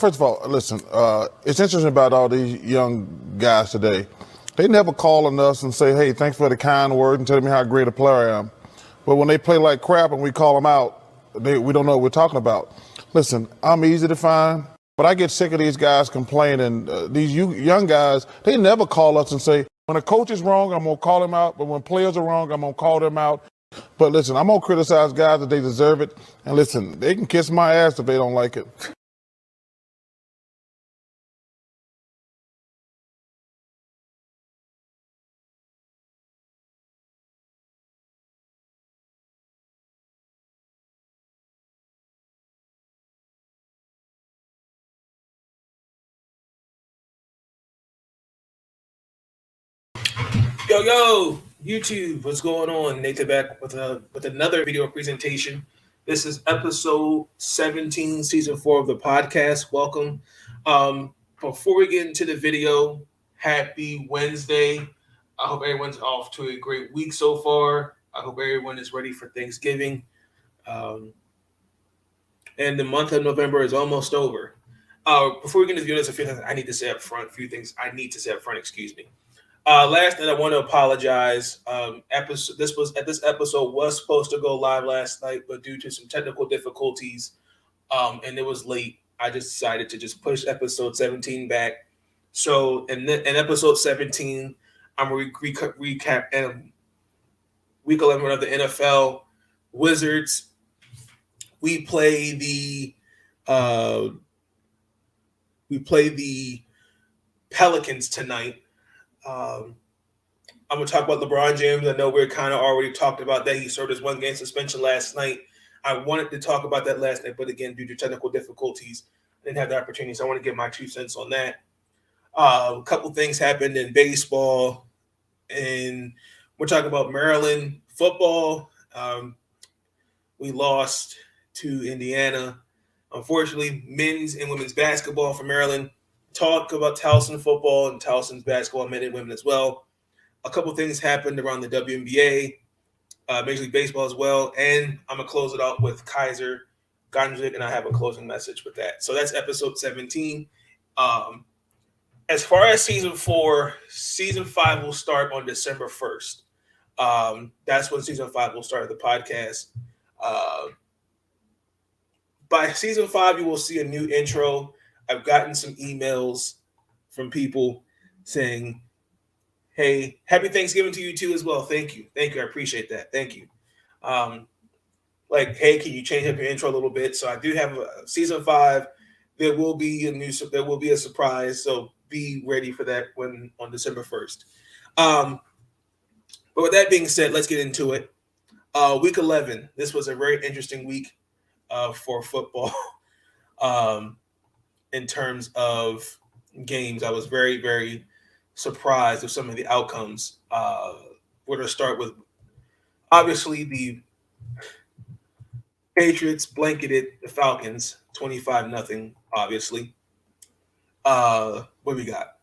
first of all, listen, it's interesting about all these young guys today. They never call on us and say, hey, thanks for the kind word and telling me how great a player I am. But when they play like crap and we call them out, we don't know what we're talking about. Listen, I'm easy to find, but I get sick of these guys complaining. These young guys, they never call us and say, when a coach is wrong, I'm going to call him out. But when players are wrong, I'm going to call them out. But listen, I'm going to criticize guys that they deserve it. And listen, they can kiss my ass if they don't like it. Yo, YouTube, what's going on? Nathan back with another video presentation. This is episode 17, season 4 of the podcast. Welcome. Before we get into the video, happy Wednesday. I hope everyone's off to a great week so far. I hope everyone is ready for Thanksgiving. And the month of November is almost over. Before we get into the video, there's a few things I need to say up front. Excuse me. Last night, I want to apologize. This episode was supposed to go live last night, but due to some technical difficulties, and it was late, I just decided to just push episode 17 back. So in episode 17, I'm going to recap week 11 of the NFL. Wizards. We play the Pelicans tonight. I'm going to talk about LeBron James. I know we're kind of already talked about that. He served his 1-game suspension last night. I wanted to talk about that last night, but again, due to technical difficulties, I didn't have the opportunity. So I want to give my 2 cents on that. A couple things happened in baseball, and we're talking about Maryland football. We lost to Indiana. Unfortunately, men's and women's basketball for Maryland. Talk about Towson football and Towson's basketball, men and women as well. A couple things happened around the WNBA, Major League Baseball as well. And I'm going to close it out with Kysre Gondrezick, and I have a closing message with that. So that's episode 17. As far as season 4, season 5 will start on December 1st. That's when season 5 will start the podcast. By season 5, you will see a new intro. I've gotten some emails from people saying, hey, happy Thanksgiving to you too as well. Thank you. I appreciate that. Thank you. Hey, can you change up your intro a little bit? So I do have season 5. There will be a surprise. So be ready for that on December 1st. But with that being said, let's get into it. Week 11. This was a very interesting week for football. In terms of games, I was very, very surprised with some of the outcomes. We're going to start with, obviously, the Patriots blanketed the Falcons 25-0, obviously. What we got?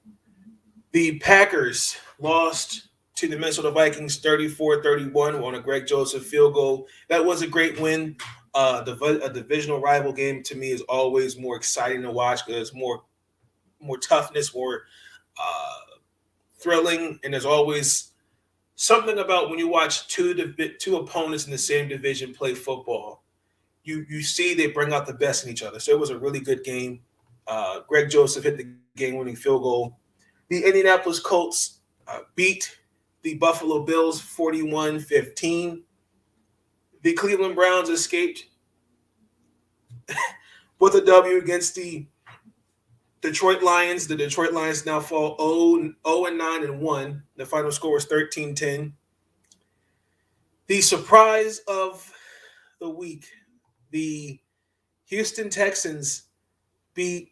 The Packers lost to the Minnesota Vikings 34-31 on a Greg Joseph field goal. That was a great win. A divisional rival game to me is always more exciting to watch because there's more toughness, more thrilling, and there's always something about when you watch two opponents in the same division play football. You see they bring out the best in each other. So it was a really good game. Greg Joseph hit the game-winning field goal. The Indianapolis Colts beat the Buffalo Bills 41-15. The Cleveland Browns escaped with a W against the Detroit Lions. The Detroit Lions now fall 0-9-1. The final score was 13-10. The surprise of the week, the Houston Texans beat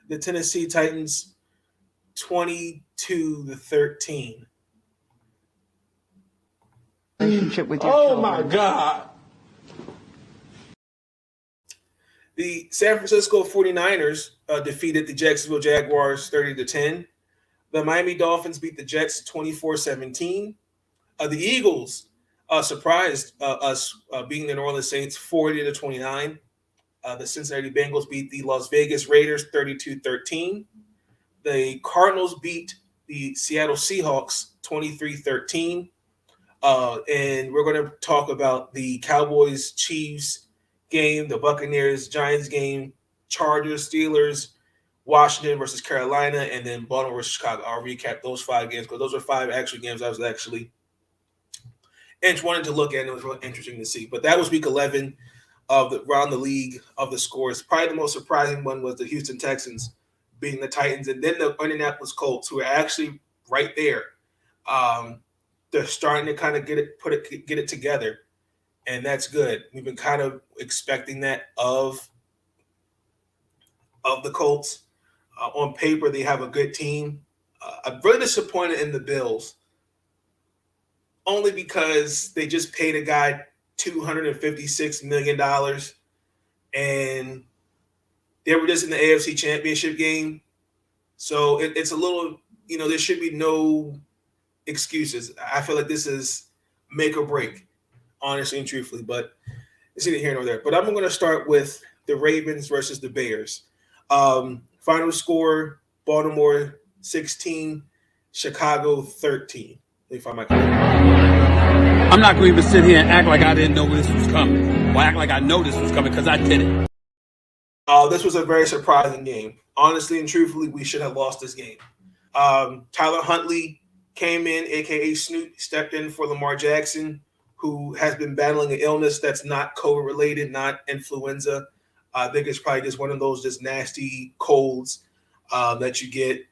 the Tennessee Titans 22-13. Relationship with your children. My God. The San Francisco 49ers defeated the Jacksonville Jaguars 30-10. The Miami Dolphins beat the Jets 24-17. The Eagles surprised us beating the New Orleans Saints 40-29. The Cincinnati Bengals beat the Las Vegas Raiders 32-13. The Cardinals beat the Seattle Seahawks 23-13. And we're going to talk about the Cowboys-Chiefs game, the Buccaneers-Giants game, Chargers, Steelers, Washington versus Carolina, and then Baltimore versus Chicago. I'll recap those 5 games because those are 5 actual games I was actually wanted to look at, and it was really interesting to see. But that was week 11 of around the league of the scores. Probably the most surprising one was the Houston Texans beating the Titans, and then the Indianapolis Colts, who are actually right there. They're starting to kind of get it together, and that's good. We've been kind of expecting that of the Colts. On paper, they have a good team. I'm really disappointed in the Bills, only because they just paid a guy $256 million, and they were just in the AFC Championship game. So it's a little, there should be no excuses. I feel like this is make or break, honestly and truthfully, but it's neither here nor there. But I'm going to start with the Ravens versus the Bears. Final score, Baltimore 16, Chicago 13. Let me find my comment. I'm not going to even sit here and act like I didn't know this was coming, or act like I know this was coming, because I did it. This was a very surprising game. Honestly and truthfully, we should have lost this game. Tyler Huntley came in, a.k.a. Snoop, stepped in for Lamar Jackson, who has been battling an illness that's not COVID-related, not influenza. I think it's probably just one of those just nasty colds that you get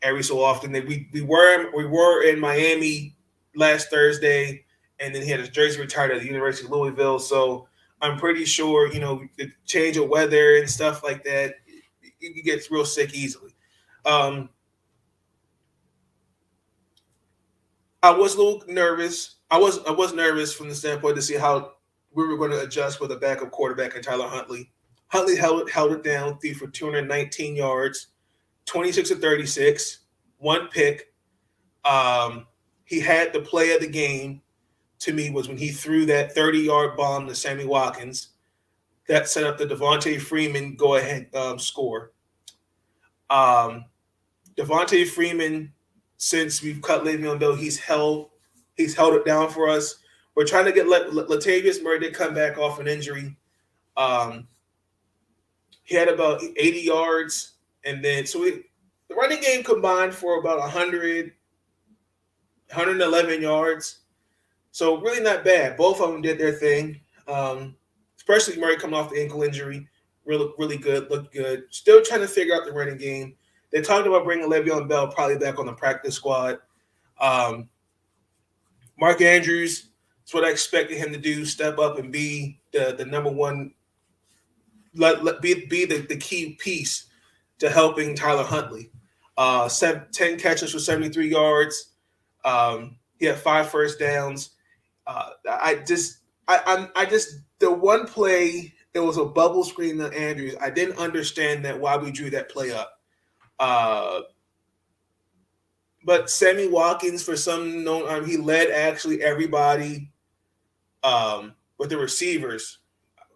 every so often. We were in Miami last Thursday, and then he had his jersey retired at the University of Louisville. So I'm pretty sure, the change of weather and stuff like that, you get real sick easily. I was a little nervous. I was nervous from the standpoint to see how we were going to adjust with a backup quarterback in Tyler Huntley. Huntley held it down, threw for 219 yards, 26 of 36, 1 pick. He had the play of the game, to me, was when he threw that 30-yard bomb to Sammy Watkins. That set up the Devontae Freeman go-ahead score. Devontae Freeman, since we've cut Le'Veon Bell, he's held it down for us. We're trying to get Latavius Murray to come back off an injury. He had about 80 yards, and then the running game combined for about 111 yards. So really not bad. Both of them did their thing, especially Murray coming off the ankle injury. Really, really good, looked good. Still trying to figure out the running game. They talked about bringing Le'Veon Bell probably back on the practice squad. Mark Andrews, that's what I expected him to do, step up and be the number one, be the key piece to helping Tyler Huntley. 10 catches for 73 yards. He had 5 first downs. The one play, it was a bubble screen to Andrews. I didn't understand why we drew that play up. But Sammy Watkins, for some unknown, he led actually everybody with the receivers.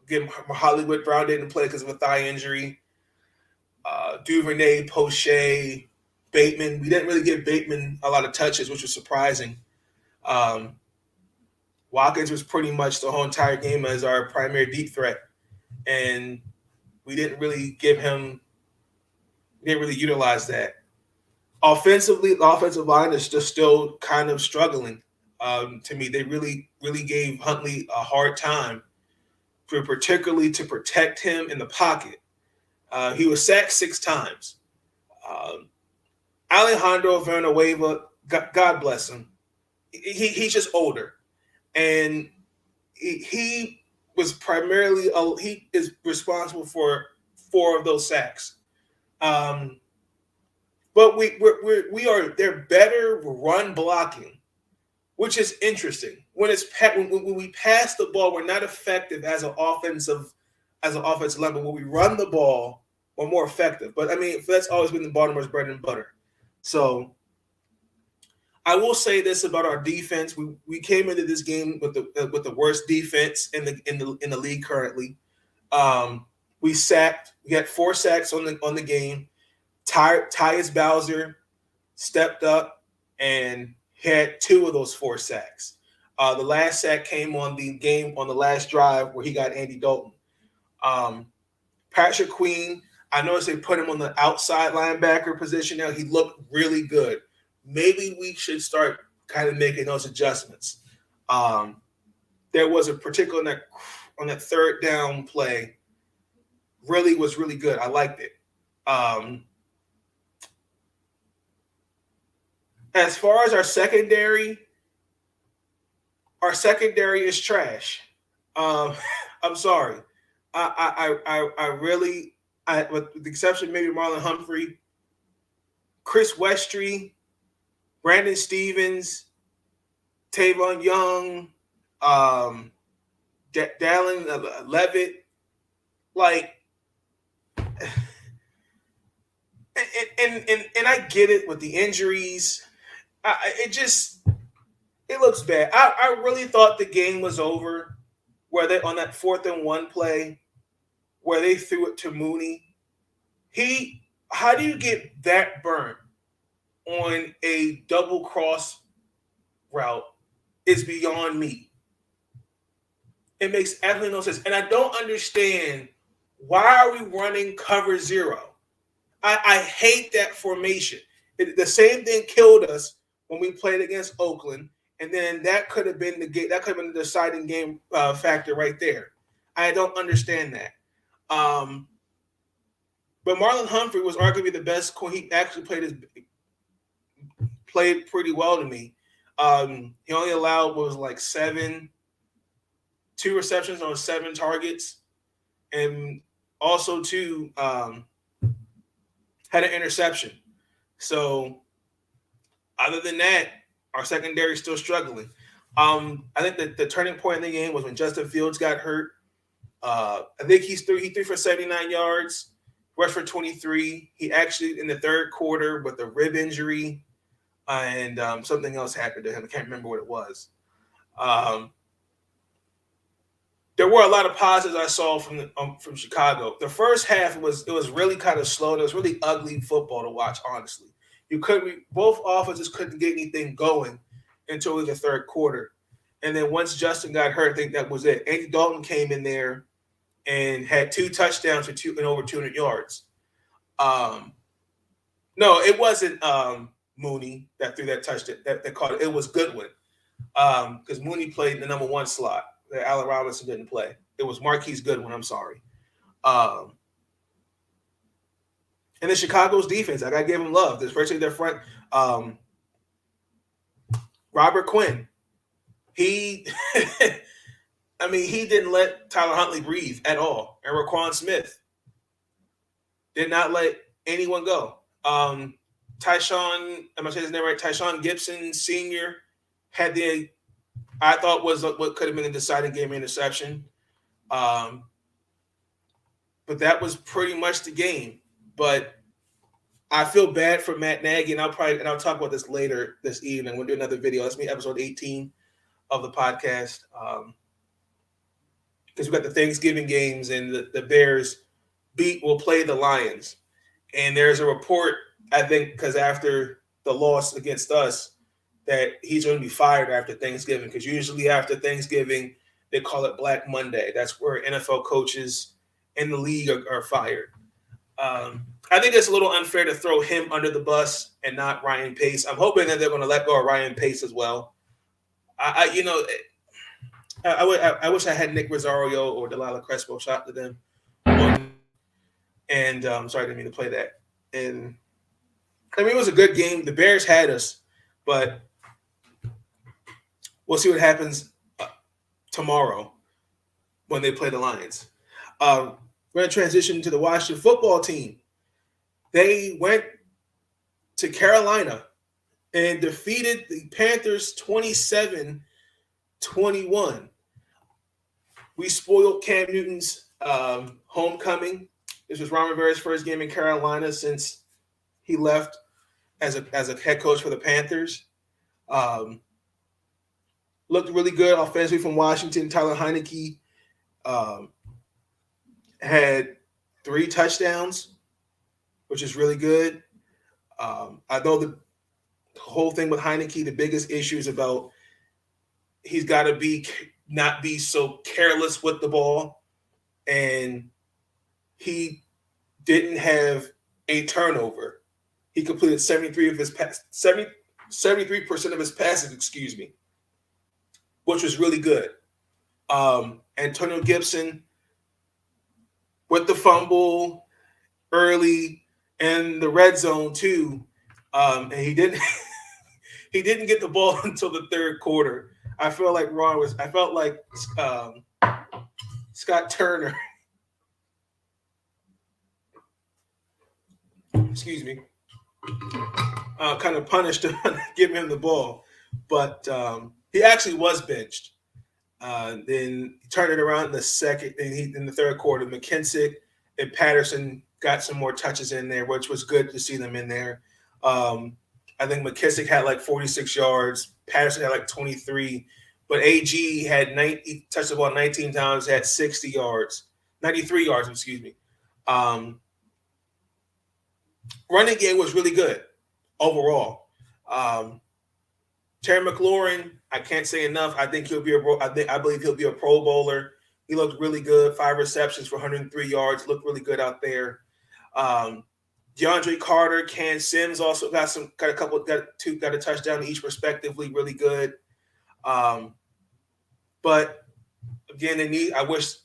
Again, Hollywood Brown didn't play because of a thigh injury. Duvernay, Poche, Bateman. We didn't really give Bateman a lot of touches, which was surprising. Watkins was pretty much the whole entire game as our primary deep threat, and we didn't really utilize that. Offensively, the offensive line is just still kind of struggling. To me, they really, really gave Huntley a hard time, particularly to protect him in the pocket. He was sacked 6 times. Alejandro Villanueva, God bless him, he's just older, and he was primarily he is responsible for 4 of those sacks. But they're better run blocking, which is interesting. When we pass the ball, we're not effective as an offensive line. But when we run the ball, we're more effective. But I mean, that's always been the Baltimore's bread and butter. So I will say this about our defense: we came into this game with the worst defense in the league currently. We had 4 sacks on the game. Tyus Bowser stepped up and had 2 of those 4 sacks. The last sack came on the last drive where he got Andy Dalton. Patrick Queen, I noticed they put him on the outside linebacker position now. He looked really good. Maybe we should start kind of making those adjustments. There was a particular on that third down play, was really good. I liked it. As far as our secondary is trash. I'm sorry. I really, with the exception of maybe Marlon Humphrey, Chris Westry, Brandon Stevens, Tavon Young, Dallin Levitt, like, and I get it with the injuries. It looks bad. I really thought the game was over where they on that 4th and 1 play where they threw it to Mooney. How do you get that burnt on a double cross route is beyond me. It makes absolutely no sense. And I don't understand, why are we running cover 0? I hate that formation. The same thing killed us when we played against Oakland, and then that could have been the the deciding game factor right there. I don't understand that. But Marlon Humphrey was arguably the best. He actually played pretty well to me. He only allowed 2 receptions on 7 targets, and also 2 had an interception. So other than that, our secondary is still struggling. I think that the turning point in the game was when Justin Fields got hurt. I think he threw for 79 yards, rushed for 23. He actually, in the third quarter, with a rib injury and something else happened to him. I can't remember what it was. There were a lot of positives I saw from Chicago. The first half was really kind of slow. It was really ugly football to watch, honestly. Both offenses couldn't get anything going until the third quarter. And then once Justin got hurt, I think that was it. Andy Dalton came in there and had 2 touchdowns and over 200 yards. No, it wasn't Mooney that threw that touchdown that caught it. It was Goodwin, because Mooney played the number 1 slot. Allen Robinson didn't play. It was Marquise Goodwin. I'm sorry. And then Chicago's defense, I gotta give them love, especially their front. Robert Quinn, he didn't let Tyler Huntley breathe at all. And Raquan Smith did not let anyone go. Tyshawn, am I saying his name right? Tyshawn Gibson Sr. had I thought was what could have been a deciding game interception. But that was pretty much the game. But I feel bad for Matt Nagy, and I'll talk about this later this evening. We'll do another video. That's me, episode 18 of the podcast. Because we got the Thanksgiving games, and the Bears will play the Lions. And there's a report, I think, because after the loss against us, that he's going to be fired after Thanksgiving, because usually after Thanksgiving, they call it Black Monday. That's where NFL coaches in the league are fired. I think it's a little unfair to throw him under the bus and not Ryan Pace. I'm hoping that they're going to let go of Ryan Pace as well. I wish I had Nick Rosario or Delilah Crespo shot to them. And sorry, I didn't mean to play that. And it was a good game. The Bears had us, but we'll see what happens tomorrow when they play the Lions. We're going to transition to the Washington Football Team. They went to Carolina and defeated the Panthers 27-21. We spoiled Cam Newton's homecoming. This was Ron Rivera's first game in Carolina since he left as a head coach for the Panthers. Looked really good offensively from Washington. Tyler Heineke had 3 touchdowns, which is really good. I know the whole thing with Heineke, the biggest issue is about he's got to not be so careless with the ball, and he didn't have a turnover. He completed 73% of his passes, which was really good. Antonio Gibson with the fumble early in the red zone too, and he didn't get the ball until the third quarter. I felt like Scott Turner, kind of punished him, giving him the ball, but he actually was benched. Then he turned it around in the third quarter. McKissick and Patterson got some more touches in there, which was good to see them in there. I think McKissick had like 46 yards. Patterson had like 23. But AG he touched the ball 19 times, had 60 yards, 93 yards, running game was really good overall. Terry McLaurin, I can't say enough. I think I believe he'll be a Pro Bowler. He looked really good. 5 receptions for 103 yards. Looked really good out there. DeAndre Carter, Ken Sims also got a touchdown each respectively. Really good. But again, I wish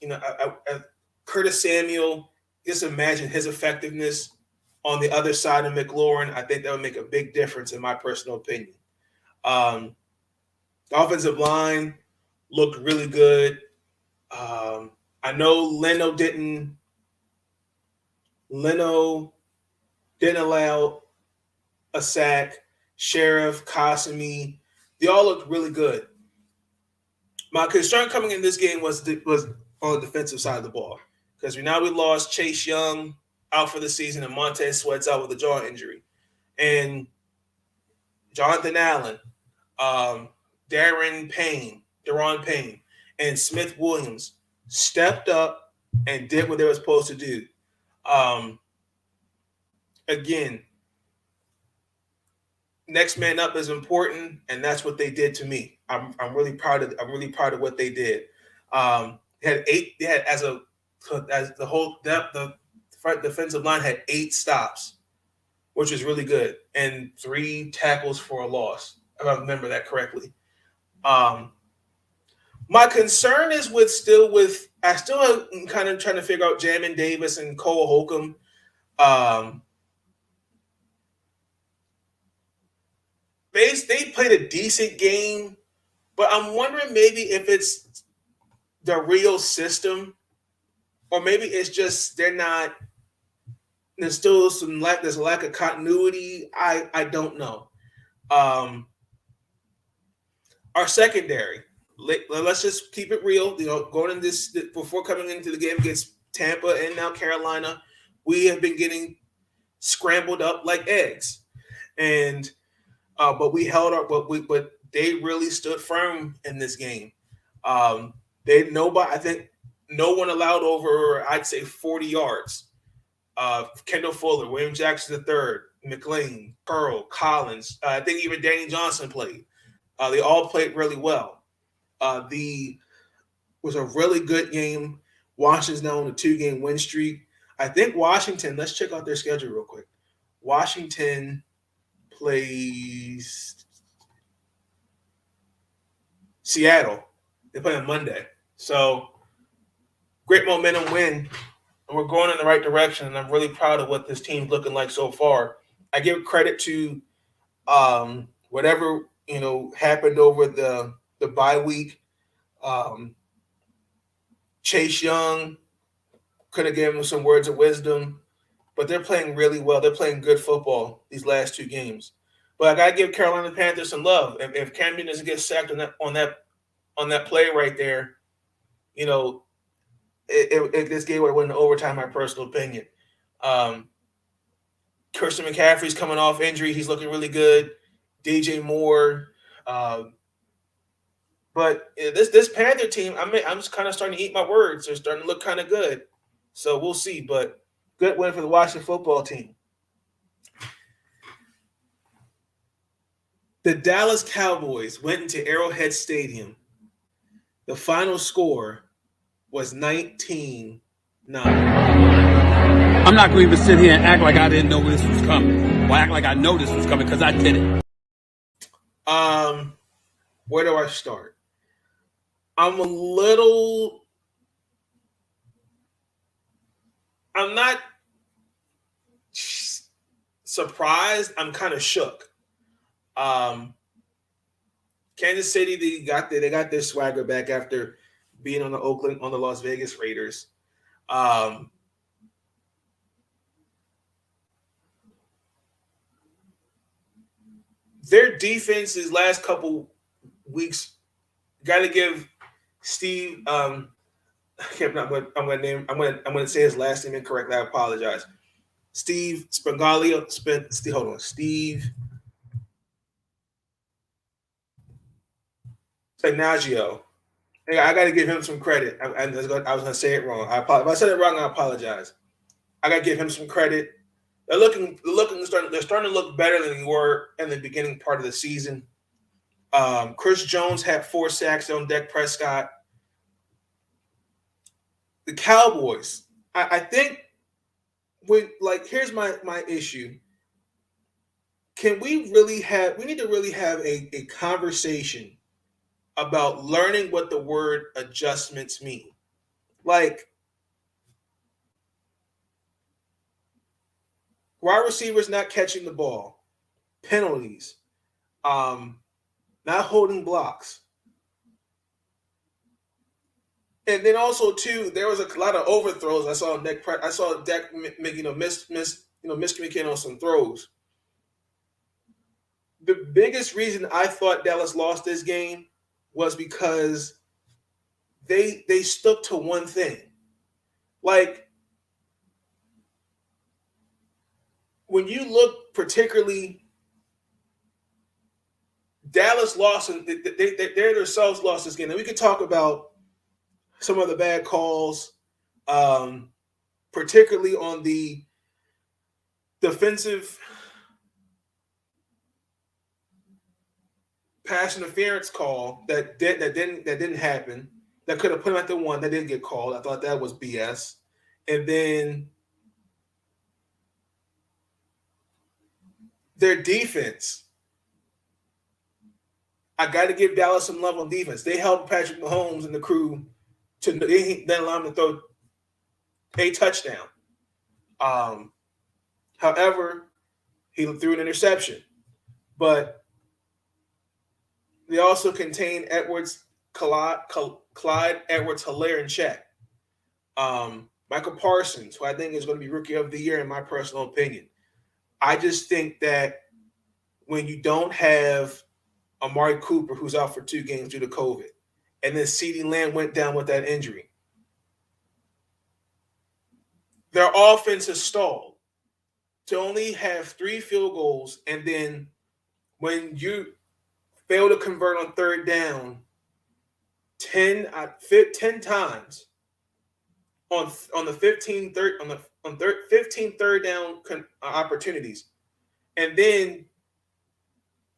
Curtis Samuel. Just imagine his effectiveness on the other side of McLaurin. I think that would make a big difference in my personal opinion. The offensive line looked really good. I know Leno didn't allow a sack. Sheriff, Kasumi, they all looked really good. My concern coming in this game was on the defensive side of the ball, because we lost Chase Young out for the season and Montez Sweat's out with a jaw injury. And Jonathan Allen, Daron Payne, and Smith Williams stepped up and did what they were supposed to do. Again, next man up is important, and that's what they did to me. I'm really proud of what they did. The front defensive line had 8 stops, which is really good, and 3 tackles for a loss, if I remember that correctly. My concern is I still am kind of trying to figure out Jamin Davis and Cole Holcomb. They played a decent game, but I'm wondering maybe if it's the real system, or maybe it's just there's still there's a lack of continuity. I don't know. Our secondary, let's just keep it real. Going in this, before coming into the game against Tampa and now Carolina, we have been getting scrambled up like eggs, and but we held up. But they really stood firm in this game. I think no one allowed over, I'd say, 40 yards. Kendall Fuller, William Jackson III, McLean, Pearl, Collins. I think even Danny Johnson played. They all played really well. Was a really good game. Washington's now on a 2-game win streak. I think Washington, let's check out their schedule real quick. Washington plays Seattle. They play on Monday. So great momentum win. And we're going in the right direction, and I'm really proud of what this team's looking like so far. I give credit to whatever happened over the bye week. Chase Young could have given him some words of wisdom, but they're playing really well. They're playing good football these last 2 games. But I gotta give Carolina Panthers some love. If Cam Newton doesn't get sacked on that play right there, this game would have went in overtime, my personal opinion. Christian McCaffrey's coming off injury. He's looking really good. DJ Moore. But this Panther team, I'm just kind of starting to eat my words. They're starting to look kind of good. So we'll see. But Good win for the Washington football team. The Dallas Cowboys went into Arrowhead Stadium. The final score was 19-9. I'm not going to even sit here and act like I didn't know this was coming. Or act like I know this was coming because I did it. Where do I start? I'm not surprised. I'm kind of shook. Kansas City, they got their swagger back after being on the Las Vegas Raiders. Their defense's last couple weeks, got to give Steve. I'm going to say his last name incorrectly. I apologize. Steve Spagnuolo. Steve Spagnuolo. I got to give him some credit. I was going to say it wrong. If I said it wrong, I apologize. I got to give him some credit. They're starting to look better than they were in the beginning part of the season. Chris Jones had 4 sacks on Dak Prescott. The Cowboys, I think, here's my issue. We need to really have a conversation about learning what the word adjustments mean. Like, wide receivers not catching the ball, penalties, not holding blocks. And then also too, there was a lot of overthrows. I saw Dak miscommunicating on some throws. The biggest reason I thought Dallas lost this game was because they stuck to one thing. Like, when you look particularly, Dallas lost, and they themselves lost this game. And we could talk about some of the bad calls, particularly on the defensive pass interference call that didn't happen. That could have put him at the one that didn't get called. I thought that was BS. And then their defense. I got to give Dallas some love on defense. They helped Patrick Mahomes and the crew to then allow him to throw a touchdown. However, he threw an interception. But they also contained Clyde Edwards-Helaire in check. Michael Parsons, who I think is going to be Rookie of the Year in my personal opinion. I just think that when you don't have Amari Cooper, who's out for 2 games due to COVID, and then CeeDee Lamb went down with that injury, their offense has stalled. To only have 3 field goals, and then when you fail to convert on third down 10 times on the 15 third down opportunities, and then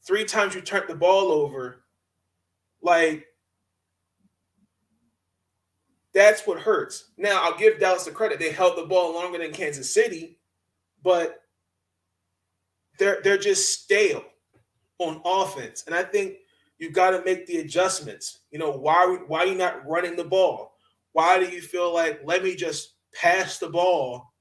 3 times you turn the ball over, like, that's what hurts. Now, I'll give Dallas the credit. They held the ball longer than Kansas City, but they're just stale on offense. And I think you got to make the adjustments. You know, why are you not running the ball? Why do you feel like, let me just pass the ball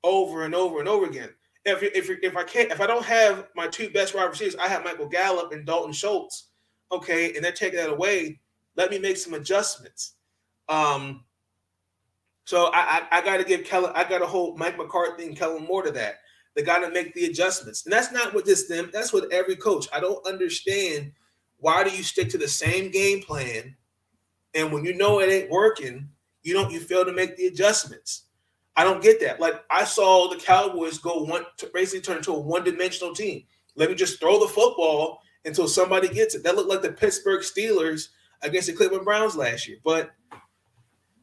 over and over and over again? If I don't have my 2 best wide receivers, I have Michael Gallup and Dalton Schultz, okay, and they're taking that away, let me make some adjustments. So I got to give I got to hold Mike McCarthy and Kellen Moore to that. They got to make the adjustments. And that's not with them. That's with every coach. I don't understand, why do you stick to the same game plan, and when you know it ain't working, you fail to make the adjustments? I don't get that. Like, I saw the Cowboys basically turn into a one-dimensional team. Let me just throw the football until somebody gets it. That looked like the Pittsburgh Steelers against the Cleveland Browns last year. But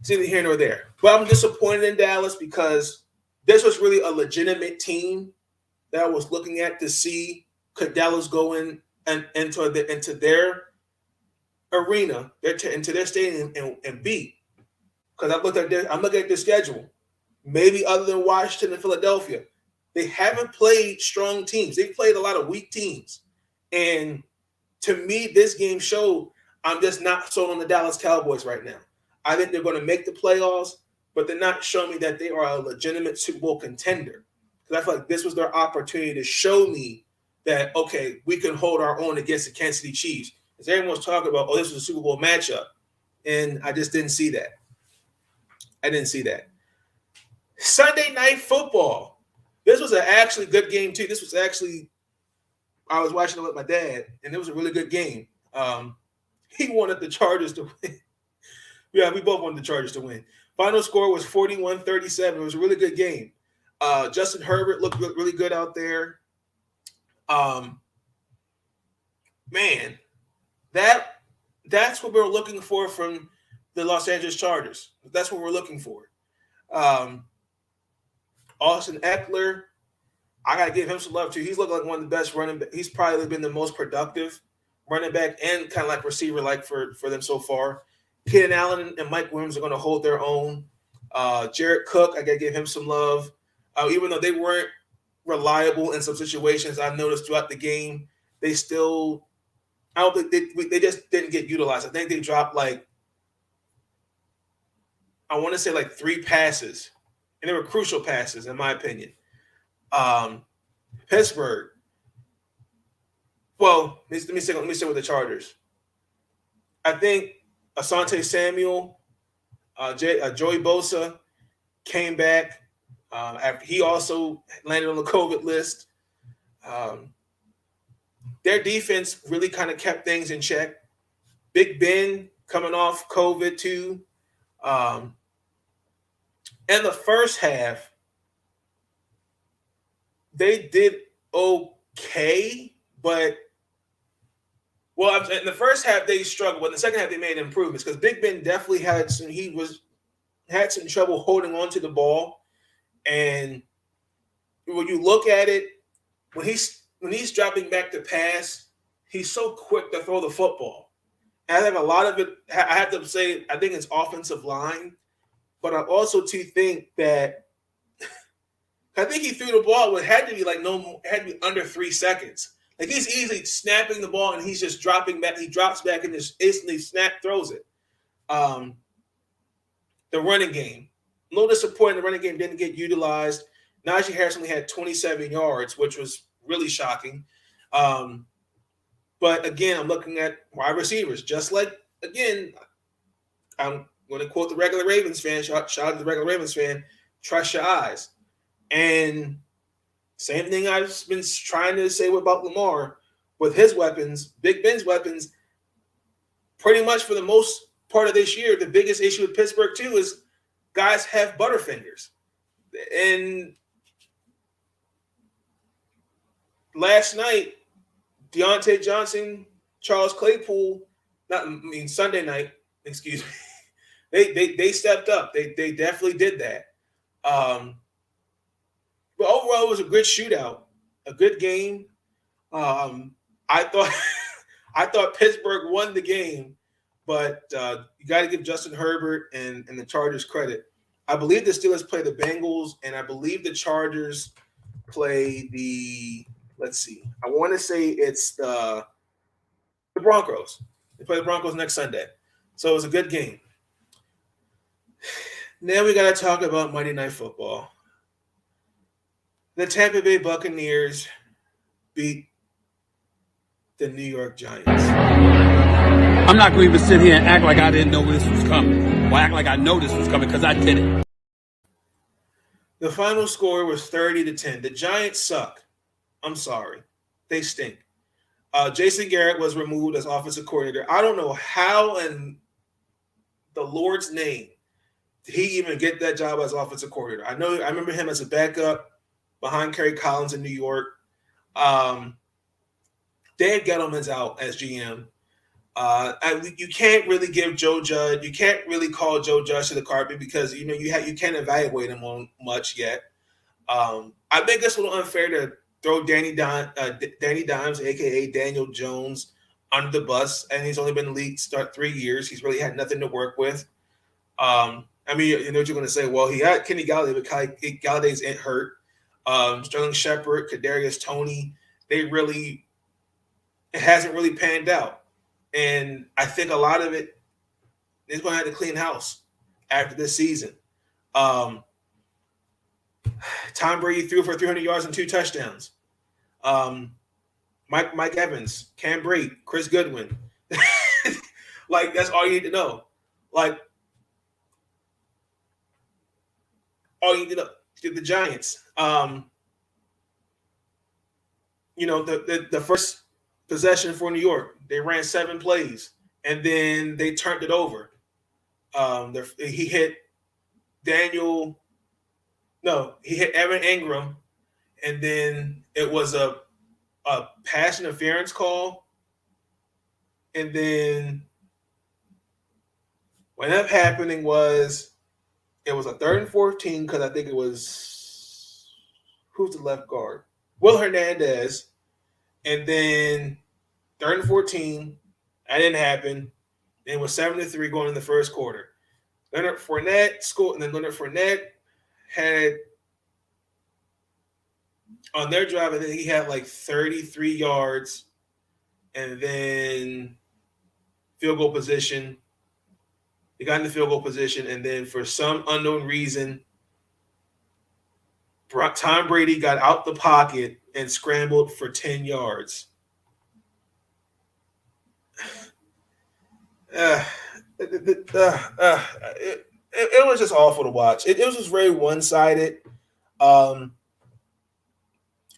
it's neither here nor there. But I'm disappointed in Dallas because this was really a legitimate team that I was looking at to see could Dallas go in and into their arena, into their stadium and beat. Because I'm looking at their schedule. Maybe other than Washington and Philadelphia, they haven't played strong teams. They've played a lot of weak teams. And to me, this game showed I'm just not sold on the Dallas Cowboys right now. I think they're going to make the playoffs, but they're not showing me that they are a legitimate Super Bowl contender. Because I feel like this was their opportunity to show me that, okay, we can hold our own against the Kansas City Chiefs. Because everyone was talking about, this was a Super Bowl matchup. And I just didn't see that. I didn't see that. Sunday Night Football. This was an actually good game, too. This was actually, I was watching it with my dad, and it was a really good game. He wanted the Chargers to win. Yeah, we both wanted the Chargers to win. Final score was 41-37. It was a really good game. Justin Herbert looked really good out there. Man, that's what we're looking for from the Los Angeles Chargers. That's what we're looking for. Austin Eckler, I got to give him some love, too. He's looking like one of the best running backs. He's probably been the most productive running back and kind of like receiver for them so far. Keenan Allen and Mike Williams are going to hold their own. Jared Cook, I got to give him some love. Even though they weren't reliable in some situations, I noticed throughout the game, they still – I don't think they just didn't get utilized. I think they dropped I want to say 3 passes, and they were crucial passes, in my opinion. Pittsburgh. Well, let me say with the Chargers. I think Asante Samuel, Joey Bosa came back after he also landed on the COVID list. Their defense really kind of kept things in check. Big Ben coming off COVID too. In the first half, they did okay, but in the first half they struggled. But in the second half they made improvements because Big Ben definitely had some trouble holding on to the ball. And when you look at it, when he's dropping back to pass, he's so quick to throw the football. And I think a lot of it, I have to say, I think it's offensive line. But I also too think that I think he threw the ball. It had to be under 3 seconds. Like he's easily snapping the ball and he's just dropping back. He drops back and just instantly throws it. The running game, a little disappointing. The running game didn't get utilized. Najee Harris only had 27 yards, which was really shocking. But again, I'm looking at wide receivers. Just like again, I'm going to quote the regular Ravens fan. Shout out to the regular Ravens fan. Trust your eyes. And same thing I've been trying to say about Lamar with his weapons, Big Ben's weapons. Pretty much for the most part of this year, the biggest issue with Pittsburgh too is guys have butterfingers. And last night, Deontay Johnson, Charles Claypool, Sunday night, excuse me. They stepped up. They definitely did that. But overall, it was a good shootout, a good game. I thought Pittsburgh won the game, but you got to give Justin Herbert and the Chargers credit. I believe the Steelers play the Bengals, and I believe the Chargers play the. Let's see. I want to say it's the Broncos. They play the Broncos next Sunday, so it was a good game. Now we got to talk about Monday Night Football. The Tampa Bay Buccaneers beat the New York Giants. I'm not going to even sit here and act like I didn't know this was coming. Or act like I know this was coming because I did it. The final score was 30-10. The Giants suck. I'm sorry. They stink. Jason Garrett was removed as offensive coordinator. I don't know how in the Lord's name did he even get that job as offensive coordinator. I remember him as a backup behind Kerry Collins in New York. Dan Gettleman's out as GM. You can't really give Joe Judge. You can't really call Joe Judge to the carpet because you can't evaluate him on much yet. I think it's a little unfair to throw Danny Dimes, a.k.a. Daniel Jones, under the bus, and he's only been in the league 3 years. He's really had nothing to work with. I mean, you know what you're going to say. Well, he had Kenny Galladay, but Galladay's hurt. Sterling Shepard, Kadarius Toney, it hasn't really panned out. And I think a lot of it is going to have to clean house after this season. Tom Brady threw for 300 yards and 2 touchdowns. Mike Evans, Cam Brate, Chris Goodwin. Like, that's all you need to know. Like, all you need to know. The Giants. You know, the first possession for New York, they ran 7 plays, and then they turned it over. He hit Evan Ingram, and then it was a pass interference call, and then what ended up happening was it was a 3rd and 14 because I think it was who's the left guard? Will Hernandez, and then 3rd and 14, that didn't happen. It was 7-3 going in the first quarter. Leonard Fournette scored, and then Leonard Fournette had on their drive, I think he had like 33 yards, and then field goal position. They got in the field goal position, and then for some unknown reason, Tom Brady got out the pocket and scrambled for 10 yards. It was just awful to watch. It was just very one-sided. I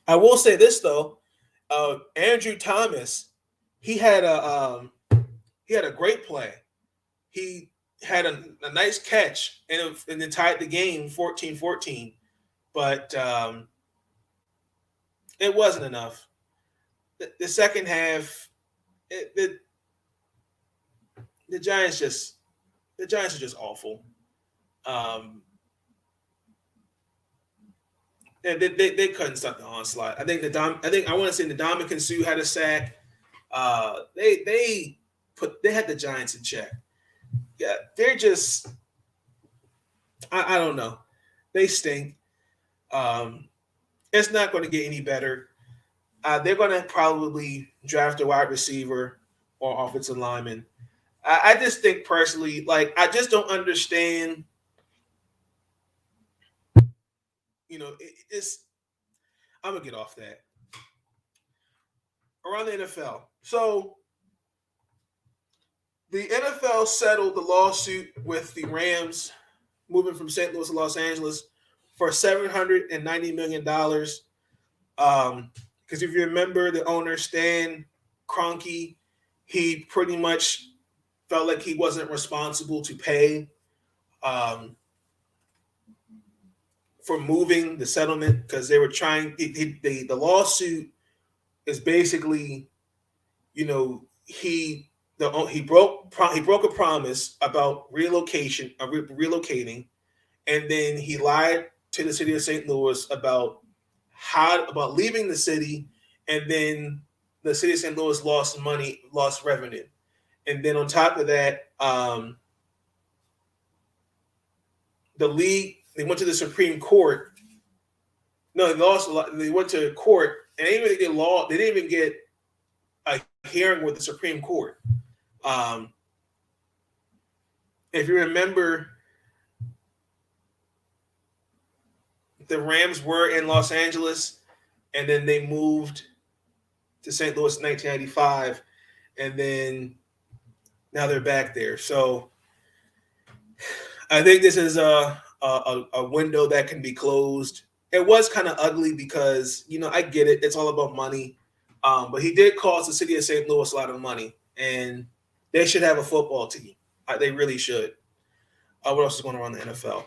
will say this though, Andrew Thomas, he had a great play. He had a nice catch and then tied the game 14-14, but it wasn't enough. The second half, the Giants are just awful. They couldn't stop the onslaught. I want to say Ndamukong Suh had a sack. They had the Giants in check. Yeah, they're just I don't know. They stink. It's not going to get any better. They're going to probably draft a wide receiver or offensive lineman. I just think personally, like, I just don't understand. You know, I'm going to get off that. Around the NFL. So, the NFL settled the lawsuit with the Rams moving from St. Louis to Los Angeles for $790 million. Because if you remember, the owner, Stan Kroenke, he pretty much felt like he wasn't responsible to pay for moving the settlement because they were trying. The lawsuit is basically, you know, he broke a promise about relocating, and then he lied to the city of St. Louis about leaving the city, and then the city of St. Louis lost revenue. And then on top of that, the league, they went to the Supreme Court. No, they lost a lot. They went to court, and they didn't even get a hearing with the Supreme Court. If you remember, the Rams were in Los Angeles, and then they moved to St. Louis in 1995, and then now they're back there. So I think this is a window that can be closed. It was kind of ugly because, you know, I get it. It's all about money. But he did cost the city of St. Louis a lot of money, and they should have a football team. They really should. What else is going on in the NFL?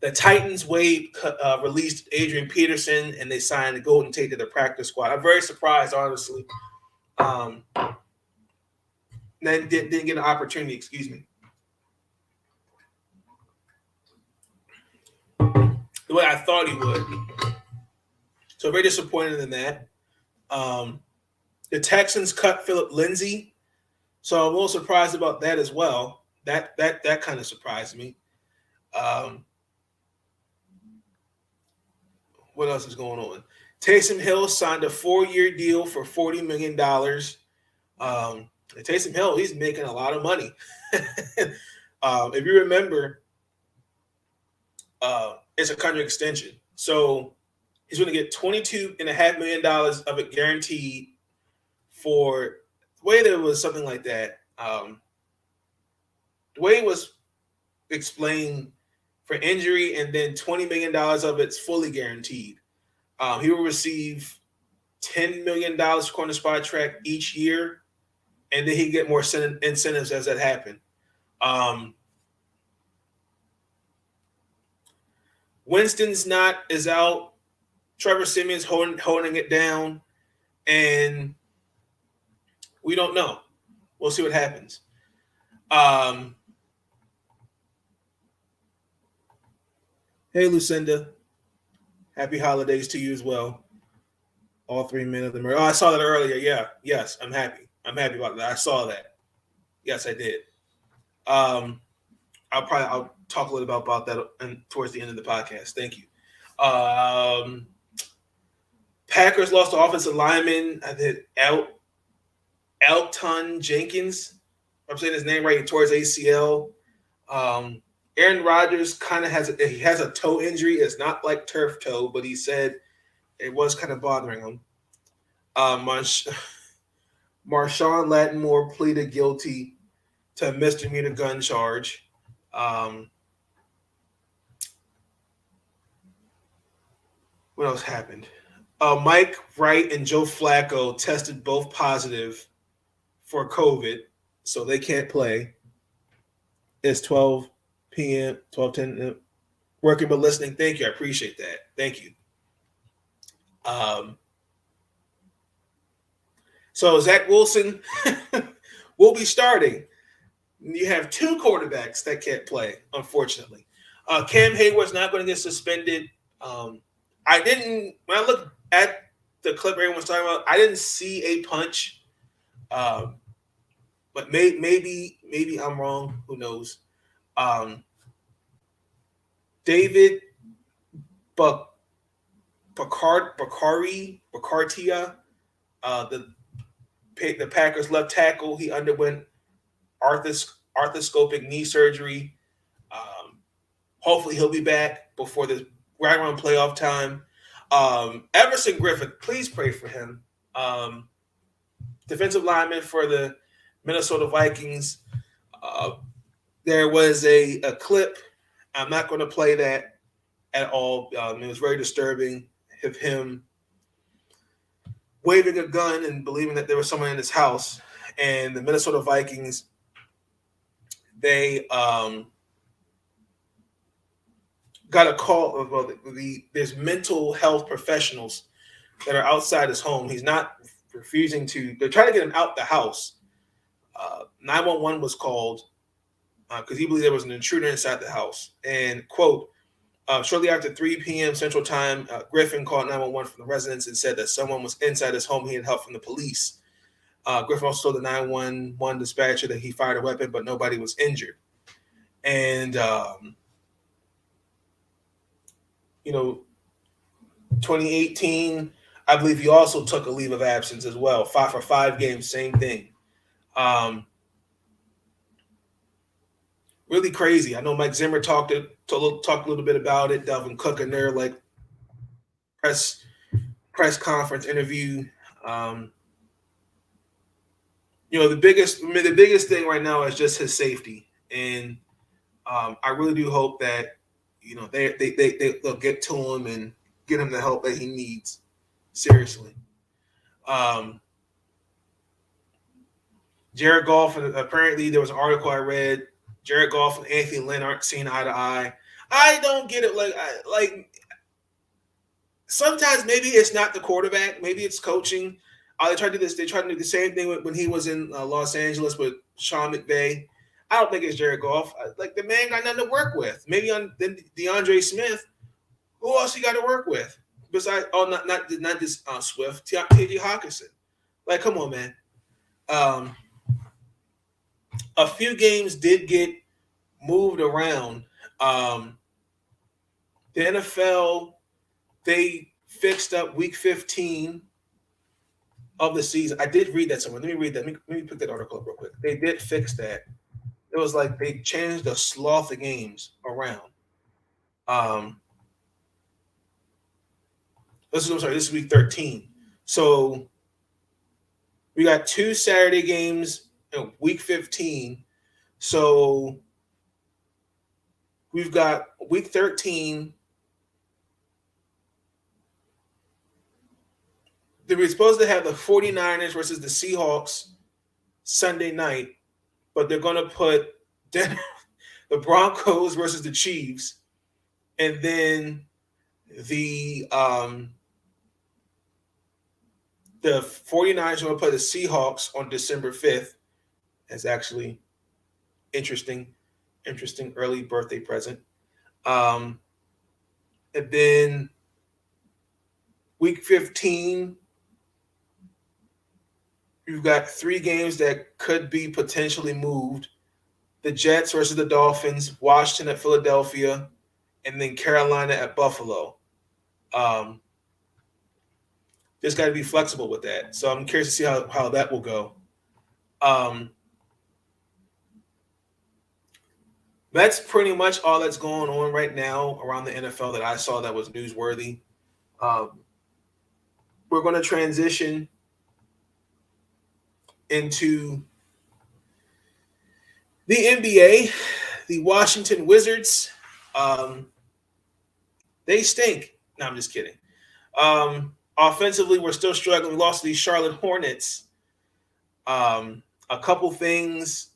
The Titans released Adrian Peterson, and they signed the Golden Tate to their practice squad. I'm very surprised, honestly. Then didn't get an opportunity. Excuse me. the way I thought he would. So very disappointed in that. The Texans cut Philip Lindsay, so I'm a little surprised about that as well. That kind of surprised me. What else is going on? Taysom Hill signed a 4-year deal for $40 million. Taysom Hill, he's making a lot of money. If you remember, it's a contract extension. So he's going to get $22.5 million of it guaranteed for the way there was something like that. The way it was explained for injury, and then $20 million of it's fully guaranteed. He will receive $10 million corner spot track each year, and then he get more incentives as that happen. Winston's is out. Trevor Siemian's holding it down, and we don't know. We'll see what happens. Hey, Lucinda. Happy holidays to you as well. All 3 men of the murder. Oh, I saw that earlier. Yeah. Yes, I'm happy. I'm happy about that. I saw that. Yes, I did. I'll talk a little bit about that towards the end of the podcast. Thank you. Packers lost the offensive lineman. I did Elton Jenkins. I'm saying his name right, towards ACL. Aaron Rodgers kind of has a toe injury. It's not like turf toe, but he said it was kind of bothering him. Marshawn Lattimore pleaded guilty to a misdemeanor gun charge. What else happened? Mike Wright and Joe Flacco tested both positive for COVID, so they can't play. It's 12 p.m., 12:10. Working but listening. Thank you. I appreciate that. Thank you. So Zach Wilson will be starting. You have 2 quarterbacks that can't play, unfortunately. Cam Hayward's not going to get suspended. When I looked at the clip everyone's talking about, I didn't see a punch. But maybe I'm wrong. Who knows? David Bacartia, the Packers left tackle, he underwent arthroscopic knee surgery. Hopefully he'll be back before the right around playoff time. Everson Griffin, please pray for him. Defensive lineman for the Minnesota Vikings. There was a clip. I'm not going to play that at all. It was very disturbing of him waving a gun and believing that there was someone in his house. And the Minnesota Vikings, they got a call. Well, there's mental health professionals that are outside his home. He's not refusing to. They're trying to get him out the house. 911 was called because he believed there was an intruder inside the house. And, quote, shortly after 3 p.m. Central Time, Griffin called 911 from the residents and said that someone was inside his home. He had help from the police. Griffin also told the 911 dispatcher that he fired a weapon, but nobody was injured. And, 2018, I believe he also took a leave of absence as well. For 5 games, same thing. Really crazy. I know Mike Zimmer talked a little bit about it. Delvin Cook in there, like press conference interview. The biggest thing right now is just his safety, and I really do hope that they'll get to him and get him the help that he needs. Seriously. Jared Goff, apparently there was an article I read. Jared Goff and Anthony Lynn aren't seeing eye to eye. I don't get it. Like sometimes maybe it's not the quarterback. Maybe it's coaching. They try to do this. They try to do the same thing when he was in Los Angeles with Sean McVay. I don't think it's Jared Goff. Like the man got nothing to work with. Maybe on DeAndre Smith, Who else you got to work with besides? Oh, not this Swift. T.J. Hawkinson. Like, come on, man. A few games did get moved around. The NFL, they fixed up Week 15 of the season. I did read that somewhere. Let me read that. Let me pick that article up real quick. They did fix that. It was like they changed the sloth of games around. This is Week 13. So we got 2 Saturday games in Week 15. So we've got Week 13. They were supposed to have the 49ers versus the Seahawks Sunday night, but they're going to put the Broncos versus the Chiefs, and then the 49ers are going to play the Seahawks on December 5th. That's actually interesting early birthday present. And then Week 15, you've got 3 games that could be potentially moved. The Jets versus the Dolphins, Washington at Philadelphia, and then Carolina at Buffalo. Just got to be flexible with that. So I'm curious to see how that will go. That's pretty much all that's going on right now around the NFL that I saw that was newsworthy. We're going to transition into the NBA. The Washington Wizards, they stink. No, I'm just kidding. Offensively, we're still struggling. We lost to the Charlotte Hornets. A couple things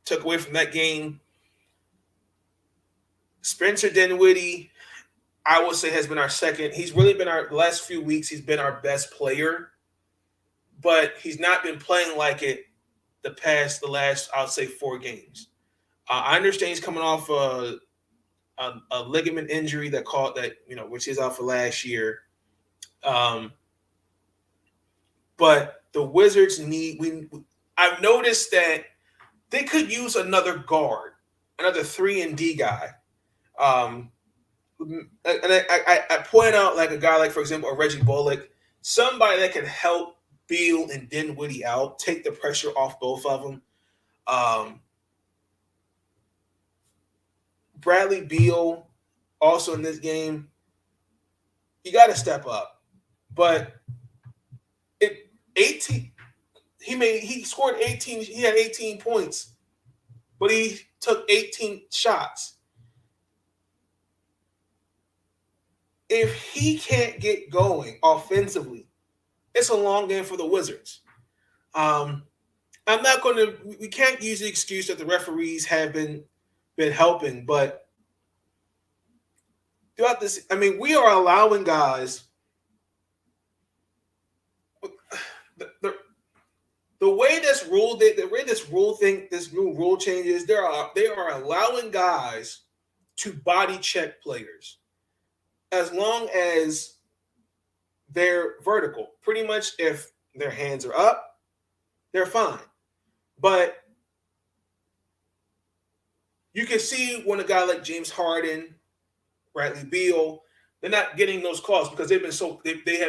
took away from that game. Spencer Dinwiddie, I will say, has been our second. He's really been the last few weeks, he's been our best player, but he's not been playing like it the last, I would say, 4 games. I understand he's coming off a ligament injury which is out for last year. But the Wizards I've noticed that they could use another guard, another 3-and-D guy. And I point out like a guy like, for example, a Reggie Bullock, somebody that can help Beal and Dinwiddie out, take the pressure off both of them. Bradley Beal, also in this game, you got to step up. But he scored 18. He had 18 points, but he took 18 shots. If he can't get going offensively, it's a long game for the Wizards. We can't use the excuse that the referees have been helping, but throughout this, I mean, we are allowing guys the way this new rule changes, they are allowing guys to body check players as long as they're vertical. Pretty much if their hands are up, they're fine. But you can see when a guy like James Harden, Bradley Beal, they're not getting those calls because they have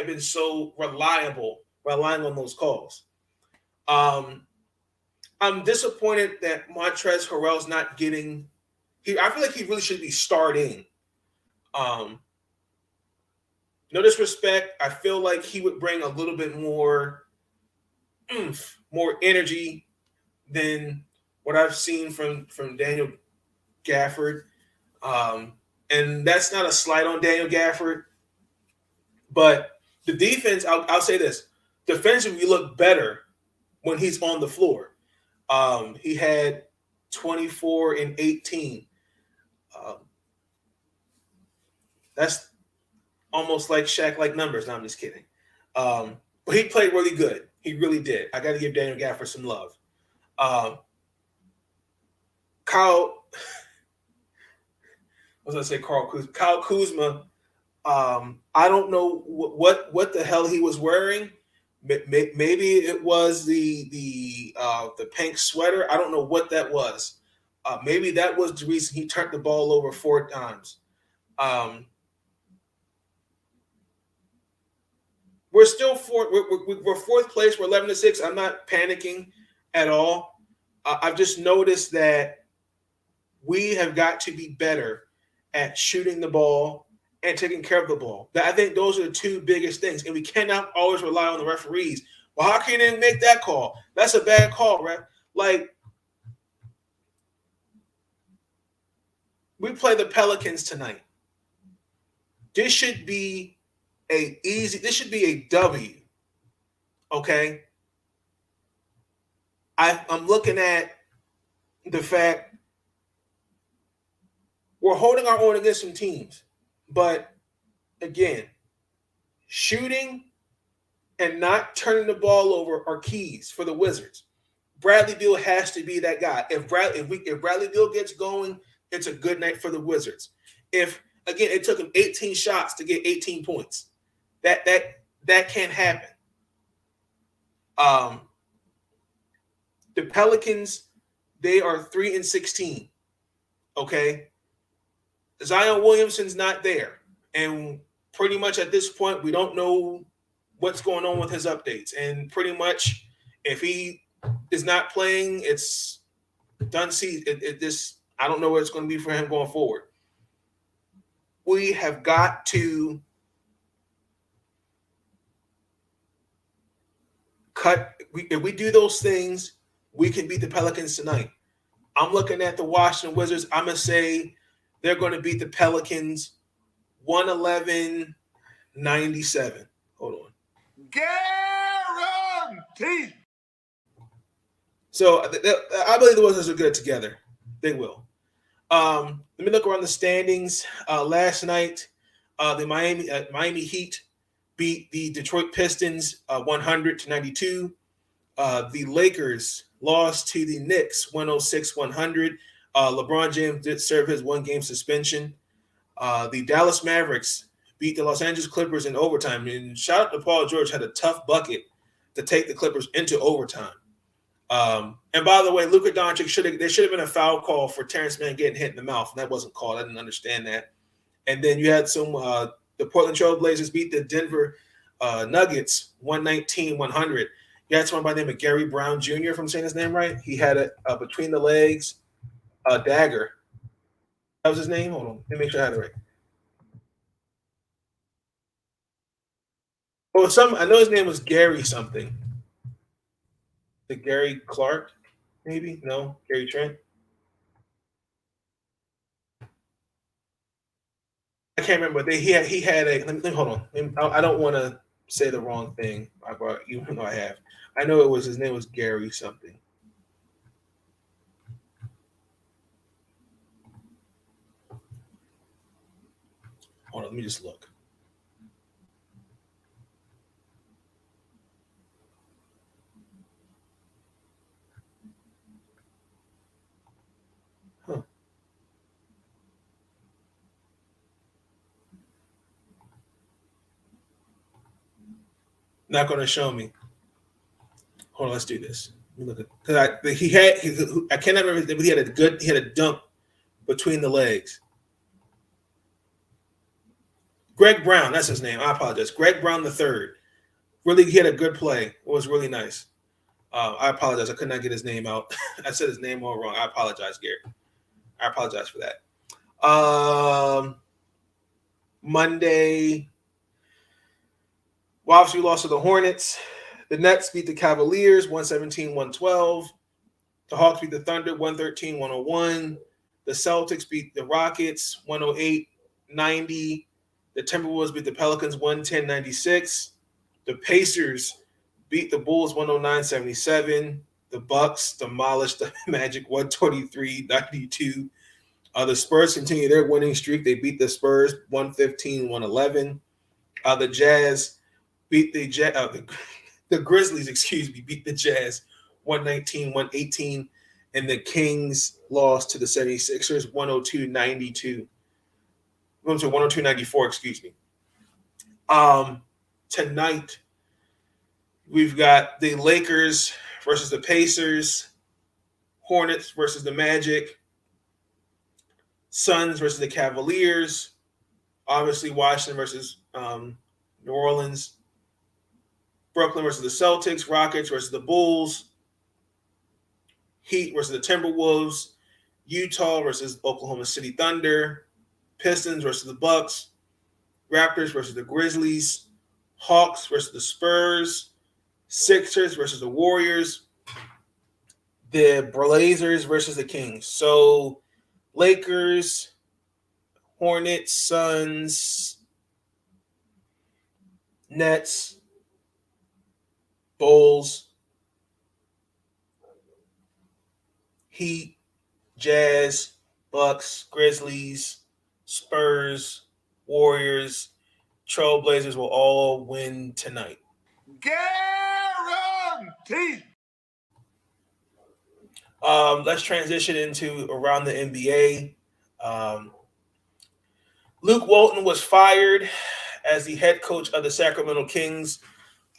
been so relying on those calls. I'm disappointed that Montrezl Harrell's not getting. I feel like he really should be starting. No disrespect, I feel like he would bring a little bit more oomph, more energy than what I've seen from Daniel Gafford. And that's not a slight on Daniel Gafford, but the defense, I'll say this, defensively we look better when he's on the floor. He had 24 and 18. That's almost like Shaq-like numbers. No, I'm just kidding. But he played really good. He really did. I got to give Daniel Gafford some love. Kyle, was going to say Carl Kuzma. Kyle Kuzma, I don't know what the hell he was wearing. Maybe it was the pink sweater. I don't know what that was. Maybe that was the reason he turned the ball over 4 times. We're still we're fourth place. We're 11-6. I'm not panicking at all. I've just noticed that we have got to be better at shooting the ball and taking care of the ball. I think those are the 2 biggest things. And we cannot always rely on the referees. Well, how can you make that call? That's a bad call, right? Like, we play the Pelicans tonight. This should be this should be a W. Okay. I'm looking at the fact we're holding our own against some teams. But again, shooting and not turning the ball over are keys for the Wizards. Bradley Beal has to be that guy. If Bradley Beal gets going, it's a good night for the Wizards. If again, it took him 18 shots to get 18 points. That can't happen. The Pelicans, they are 3-16. Okay. Zion Williamson's not there. And pretty much at this point, we don't know what's going on with his updates. And pretty much if he is not playing, it's done. I don't know what it's going to be for him going forward. We have got to cut. If we do those things, we can beat the Pelicans tonight. I'm looking at the Washington Wizards. I'm going to say they're going to beat the Pelicans 111-97. Hold on. Guaranteed. So I believe the Wizards are good together. They will. Let me look around the standings. Last night, the Miami Heat beat the Detroit Pistons 100-92. The Lakers lost to the Knicks 106-100. LeBron James did serve his 1-game suspension. The Dallas Mavericks beat the Los Angeles Clippers in overtime. And shout out to Paul George, had a tough bucket to take the Clippers into overtime. And by the way, Luka Doncic there should have been a foul call for Terrence Mann getting hit in the mouth, and that wasn't called. I didn't understand that. And then you had the Portland Trail Blazers beat the Denver Nuggets 119-100. You had someone by the name of Gary Brown Jr., if I'm saying his name right. He had a between the legs dagger. That was his name? Hold on. Let me make sure I had it right. Oh, I know his name was Gary something. The Gary Clark, maybe? No, Gary Trent. I can't remember. He had a. Let me hold on. I don't want to say the wrong thing. Even though I have. I know his name was Gary something. Hold on, let me just look. Not going to show me. Hold on, let's do this. Let me look at because I cannot remember, but he had a dunk between the legs. Greg Brown, that's his name. I apologize. Greg Brown III. Really, he had a good play. It was really nice. I apologize. I could not get his name out. I said his name all wrong. I apologize, Gary. I apologize for that. Monday, well, obviously we lost to the Hornets. The Nets beat the Cavaliers 117-112. The Hawks beat the Thunder 113-101. The Celtics beat the Rockets 108-90. The Timberwolves beat the Pelicans 110-96. The Pacers beat the Bulls 109-77. The Bucks demolished the Magic 123-92. The Spurs continue their winning streak. They beat the Spurs 115-111. The Jazz beat the Grizzlies, beat the Jazz 119-118. And the Kings lost to the 76ers 102-92. went to 102.94, excuse me. Tonight, we've got the Lakers versus the Pacers, Hornets versus the Magic, Suns versus the Cavaliers, obviously Washington versus New Orleans, Brooklyn versus the Celtics, Rockets versus the Bulls, Heat versus the Timberwolves, Utah versus Oklahoma City Thunder, Pistons versus the Bucks, Raptors versus the Grizzlies, Hawks versus the Spurs, Sixers versus the Warriors, the Blazers versus the Kings. So Lakers, Hornets, Suns, Nets, Bulls, Heat, Jazz, Bucks, Grizzlies, Spurs, Warriors, Trailblazers will all win tonight. Guaranteed. Let's transition into around the NBA. Luke Walton was fired as the head coach of the Sacramento Kings.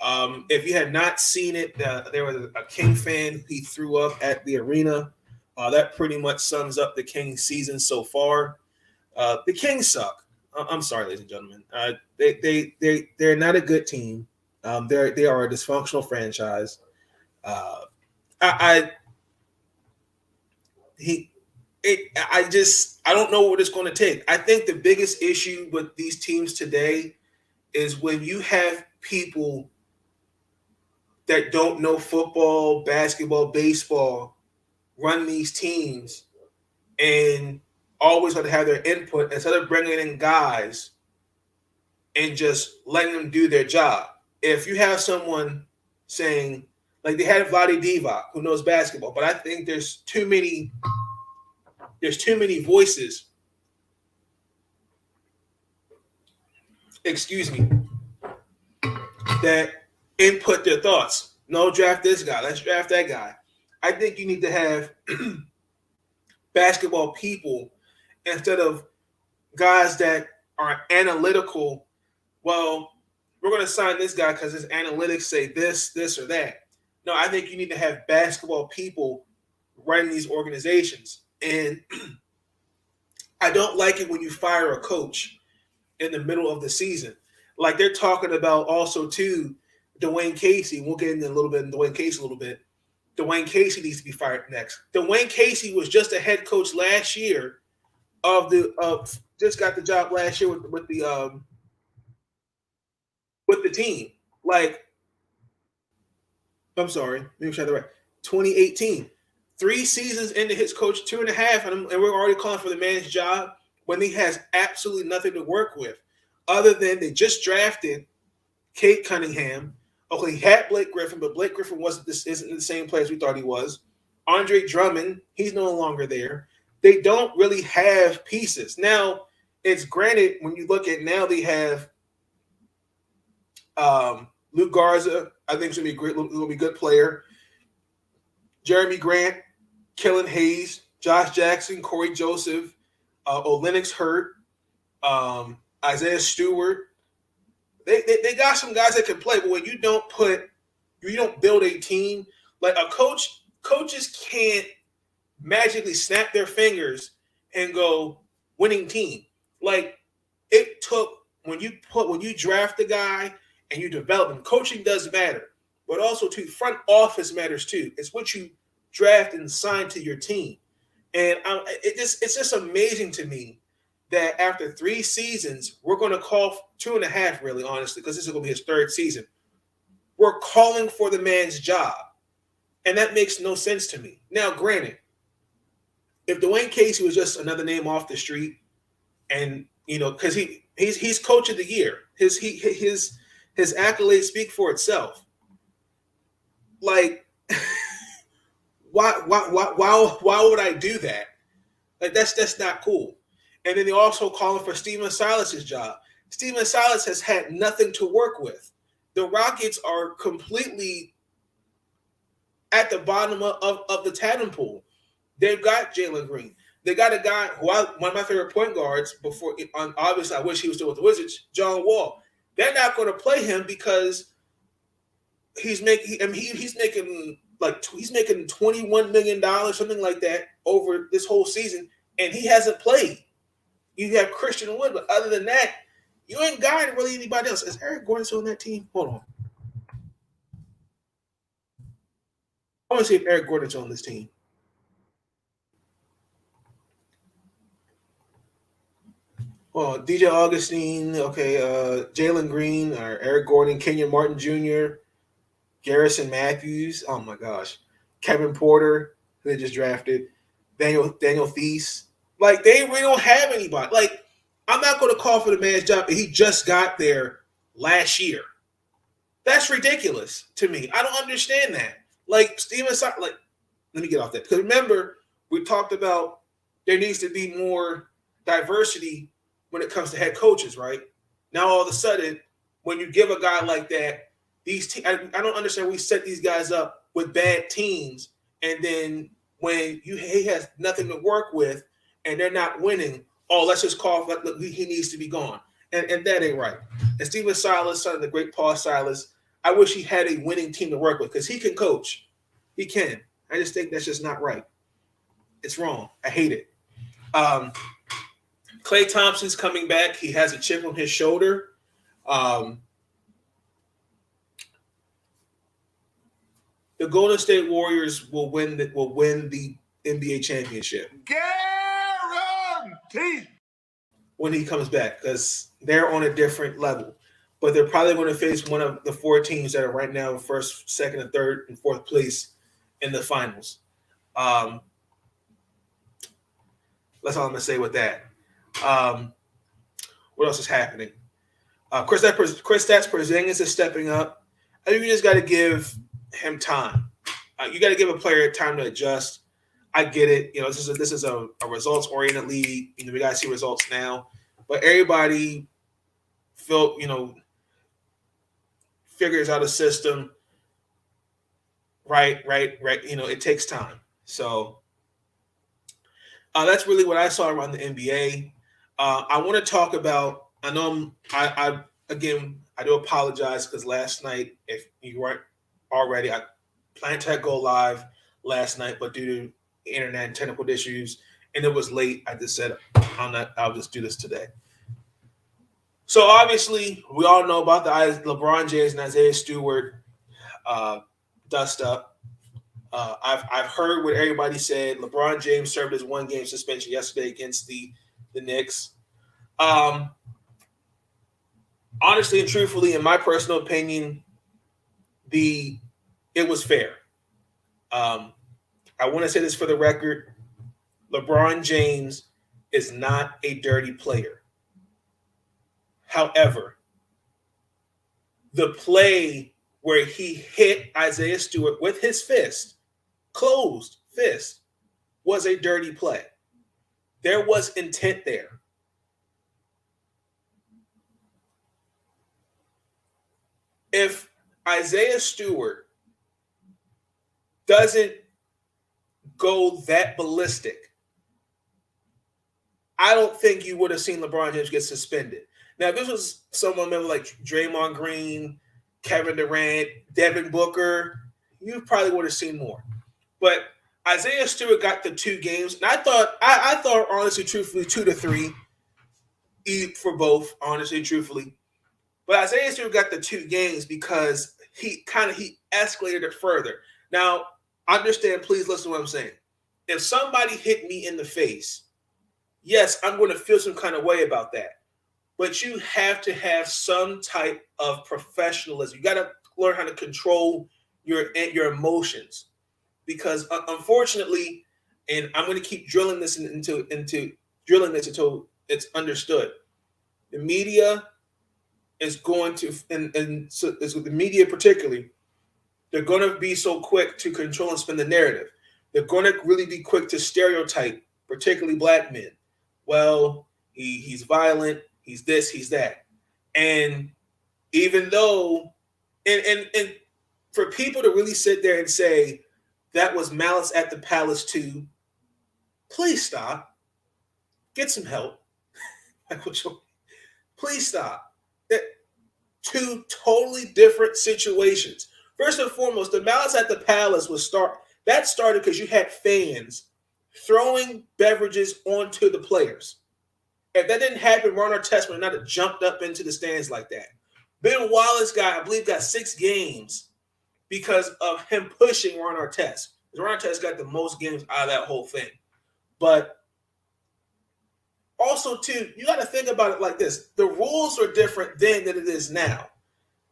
If you had not seen it, there was a King fan. He threw up at the arena. That pretty much sums up the Kings season so far. The Kings suck. I'm sorry, ladies and gentlemen. They're not a good team. They are a dysfunctional franchise. I don't know what it's going to take. I think the biggest issue with these teams today is when you have people that don't know football, basketball, baseball run these teams and always going to have their input instead of bringing in guys and just letting them do their job. If you have someone saying, like they had Vlade Divac, who knows basketball, but I think there's too many voices, that input their thoughts. No, draft this guy. Let's draft that guy. I think you need to have basketball people instead of guys that are analytical. Well, we're going to sign this guy because his analytics say this, or that. No, I think you need to have basketball people running these organizations. And I don't like it when you fire a coach in the middle of the season. Like they're talking about also, too, Dwayne Casey. We'll get into Dwayne Casey a little bit. Dwayne Casey needs to be fired next. Dwayne Casey was just a head coach last year just got the job last year with the team. Like, I'm sorry, let me try that right. 2018, 3 seasons into his coach, 2.5, and we're already calling for the man's job when he has absolutely nothing to work with, other than they just drafted Kate Cunningham. Okay, he had Blake Griffin, but Blake Griffin isn't the same player as we thought he was. Andre Drummond, he's no longer there. They don't really have pieces. Now, it's granted when you look at now they have Luke Garza, I think he's going to be a good player. Jeremy Grant, Killen Hayes, Josh Jackson, Corey Joseph, Olenek Hurt, Isaiah Stewart. They got some guys that can play, but when you don't build a team, like coaches can't magically snap their fingers and go winning team. Like it took when you draft a guy and you develop him. Coaching does matter, but also too front office matters too. It's what you draft and sign to your team, and it's just amazing to me that after 3 seasons, we're going to call 2.5, really, honestly, because this is going to be his 3rd season. We're calling for the man's job, and that makes no sense to me. Now, granted, if Dwayne Casey was just another name off the street, and because he's coach of the year, his accolades speak for itself. Like, why would I do that? Like that's not cool. And then they're also calling for Stephen Silas's job. Stephen Silas has had nothing to work with. The Rockets are completely at the bottom of the talent pool. They've got Jalen Green. They got a guy who one of my favorite point guards before. Obviously, I wish he was still with the Wizards. John Wall. They're not going to play him because he's making $21 million, something like that, over this whole season, and he hasn't played. You have Christian Wood, but other than that, you ain't got really anybody else. Is Eric Gordon still on that team? Hold on. I want to see if Eric Gordon's on this team. Well, DJ Augustine, okay, Jalen Green, or Eric Gordon, Kenyon Martin Jr., Garrison Matthews, oh my gosh, Kevin Porter, who they just drafted, Daniel Thies. Like, they really don't have anybody. Like, I'm not going to call for the man's job, and he just got there last year. That's ridiculous to me. I don't understand that. Like, let me get off that. Because remember, we talked about there needs to be more diversity when it comes to head coaches, right? Now, all of a sudden, when you give a guy like that, I don't understand. We set these guys up with bad teams, and then when he has nothing to work with, and they're not winning, let's just call he needs to be gone, and that ain't right. And Stephen Silas, son of the great Paul Silas, I wish he had a winning team to work with because he can coach. He can. I just think that's just not right. It's wrong. I hate it. Klay Thompson's coming back. He has a chip on his shoulder. The Golden State Warriors will win the NBA championship. Guaranteed. When he comes back, because they're on a different level. But they're probably going to face one of the four teams that are right now in first, second, and third, and fourth place in the finals. That's all I'm going to say with that. What else is happening? Kristaps Porzingis is stepping up. I think you just got to give him time. You got to give a player time to adjust. I get it. You know, this is a results-oriented league. You know, we got to see results now. But everybody figures out a system. Right. You know, it takes time. So that's really what I saw around the NBA. I want to talk about. I know I do apologize because last night, if you weren't already, I planned to go live last night, but due to internet and technical issues, and it was late, I just said I'll just do this today. So obviously, we all know about the LeBron James and Isaiah Stewart Dustup. I've heard what everybody said. LeBron James served his 1-game suspension yesterday against the Knicks. Honestly and truthfully, in my personal opinion, it was fair. I want to say this for the record. LeBron James is not a dirty player. However, the play where he hit Isaiah Stewart with his fist, closed fist, was a dirty play. There was intent there. If Isaiah Stewart doesn't go that ballistic, I don't think you would have seen LeBron James get suspended. Now, if this was someone like Draymond Green, Kevin Durant, Devin Booker, you probably would have seen more. But Isaiah Stewart got the 2 games, and I thought honestly, truthfully, 2 to 3 for both, honestly, truthfully. But Isaiah Stewart got the 2 games because he escalated it further. Now, understand, please listen to what I'm saying. If somebody hit me in the face, yes, I'm going to feel some kind of way about that. But you have to have some type of professionalism. You got to learn how to control your emotions, because unfortunately, and I'm going to keep drilling this until it's understood. The media is going to, and so the media particularly, they're going to be so quick to control and spin the narrative. They're going to really be quick to stereotype, particularly black men. Well, he's violent. He's this, he's that. And even though, and for people to really sit there and say that was malice at the palace too, please stop. Get some help. Please stop. Two totally different situations. First and foremost, the malice at the palace started because you had fans throwing beverages onto the players. If that didn't happen, Ron Artest would not have jumped up into the stands like that. Ben Wallace I believe, got 6 games because of him pushing Ron Artest. Ron Artest got the most games out of that whole thing. But also, too, you got to think about it like this. The rules are different then than it is now.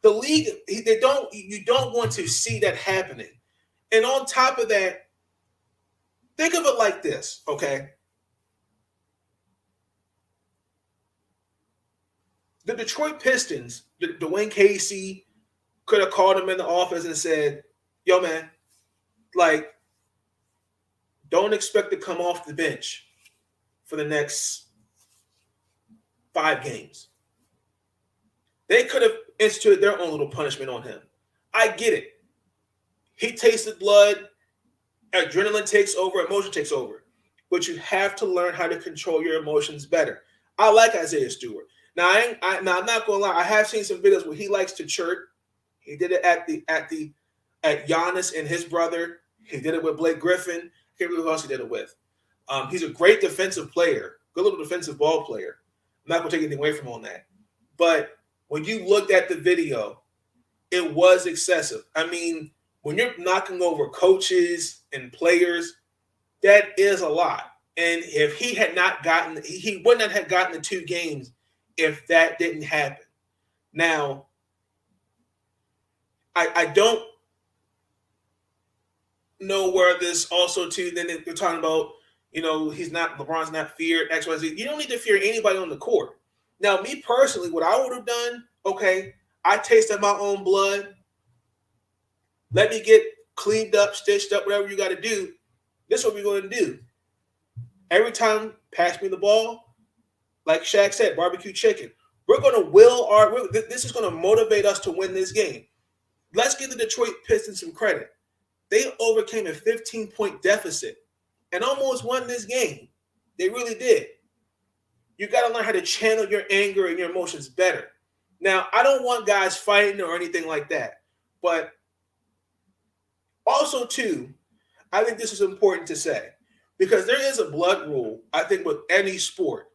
The league, you don't want to see that happening. And on top of that, think of it like this, okay? The Detroit Pistons, Dwayne Casey could have called him in the office and said, yo, man, like, don't expect to come off the bench for the next 5 games. They could have instituted their own little punishment on him. I get it. He tasted blood, adrenaline takes over, emotion takes over. But you have to learn how to control your emotions better. I like Isaiah Stewart. Now, I'm not gonna lie. I have seen some videos where he likes to chirp. He did it at Giannis and his brother. He did it with Blake Griffin. I can't remember who else he did it with. He's a great defensive player, good little defensive ball player. I'm not gonna take anything away from him on that. But when you looked at the video, it was excessive. I mean, when you're knocking over coaches and players, that is a lot. And if he had not gotten, he would not have gotten the 2 games if that didn't happen. Now, I don't know where this also too. Then they're talking about, LeBron's not feared, XYZ. You don't need to fear anybody on the court. Now, me personally, what I would have done, okay, I tasted my own blood. Let me get cleaned up, stitched up, whatever you got to do. This is what we're going to do. Every time, pass me the ball. Like Shaq said, barbecue chicken. We're going to this is going to motivate us to win this game. Let's give the Detroit Pistons some credit. They overcame a 15-point deficit and almost won this game. They really did. You got to learn how to channel your anger and your emotions better. Now, I don't want guys fighting or anything like that. But also, too, I think this is important to say. Because there is a blood rule, I think, with any sport.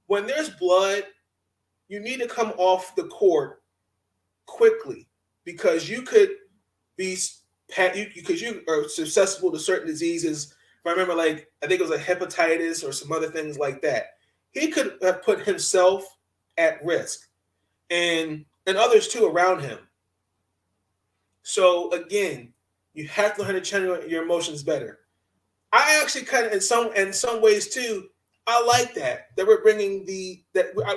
When there's blood, you need to come off the court quickly because you could be because you are susceptible to certain diseases. If I remember, I think it was a hepatitis or some other things like that. He could have put himself at risk and others too around him. So again, you have to learn how to channel your emotions better. I actually kind of, in some ways too, I like that we're bringing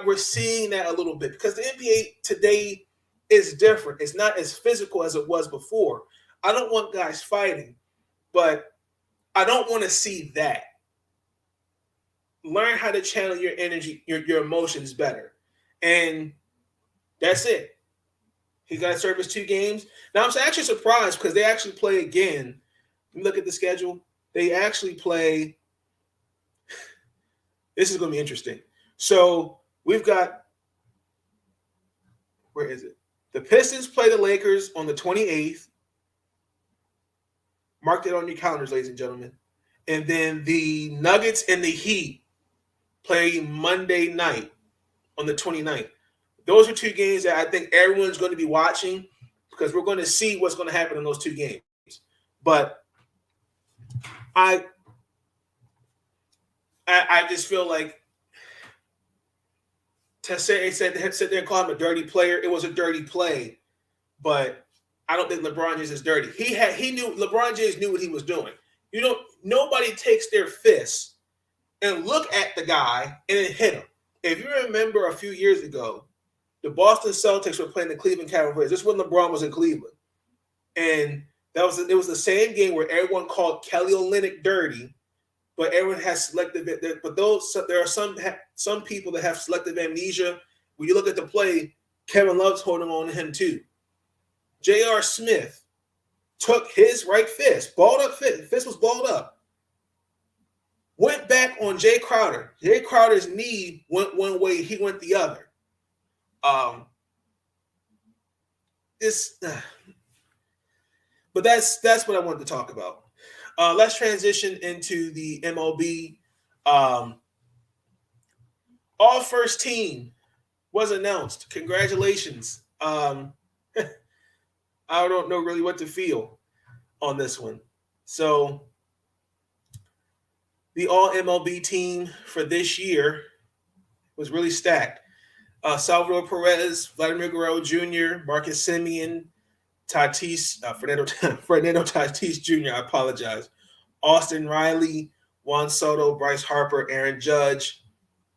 we're seeing that a little bit because the NBA today is different. It's not as physical as it was before. I don't want guys fighting, but I don't want to see that. Learn how to channel your energy, your emotions better. And that's it. He got to serve his 2 games. Now, I'm actually surprised because they actually play again. Look at the schedule. They actually play. This is going to be interesting. So we've got, where is it? The Pistons play the Lakers on the 28th. Mark it on your calendars, ladies and gentlemen. And then the Nuggets and the Heat play Monday night on the 29th. Those are 2 games that I think everyone's going to be watching because we're going to see what's going to happen in those 2 games. But I just feel like to sit there and call him a dirty player, it was a dirty play, but I don't think LeBron James is dirty. LeBron James knew what he was doing. Nobody takes their fists and look at the guy and then hit him. If you remember a few years ago, the Boston Celtics were playing the Cleveland Cavaliers. This is when LeBron was in Cleveland. And it was the same game where everyone called Kelly Olynyk dirty, but everyone has selective. But there are some people that have selective amnesia. When you look at the play, Kevin Love's holding on to him too. J.R. Smith took his right fist, balled up fist was balled up, went back on Jay Crowder. Jay Crowder's knee went one way, he went the other. But that's what I wanted to talk about. Let's transition into the MLB. All first team was announced. Congratulations. I don't know really what to feel on this one. So the all MLB team for this year was really stacked. Salvador Perez, Vladimir Guerrero Jr., Marcus Semien, Fernando Tatis Jr., I apologize, Austin Riley, Juan Soto, Bryce Harper, Aaron Judge,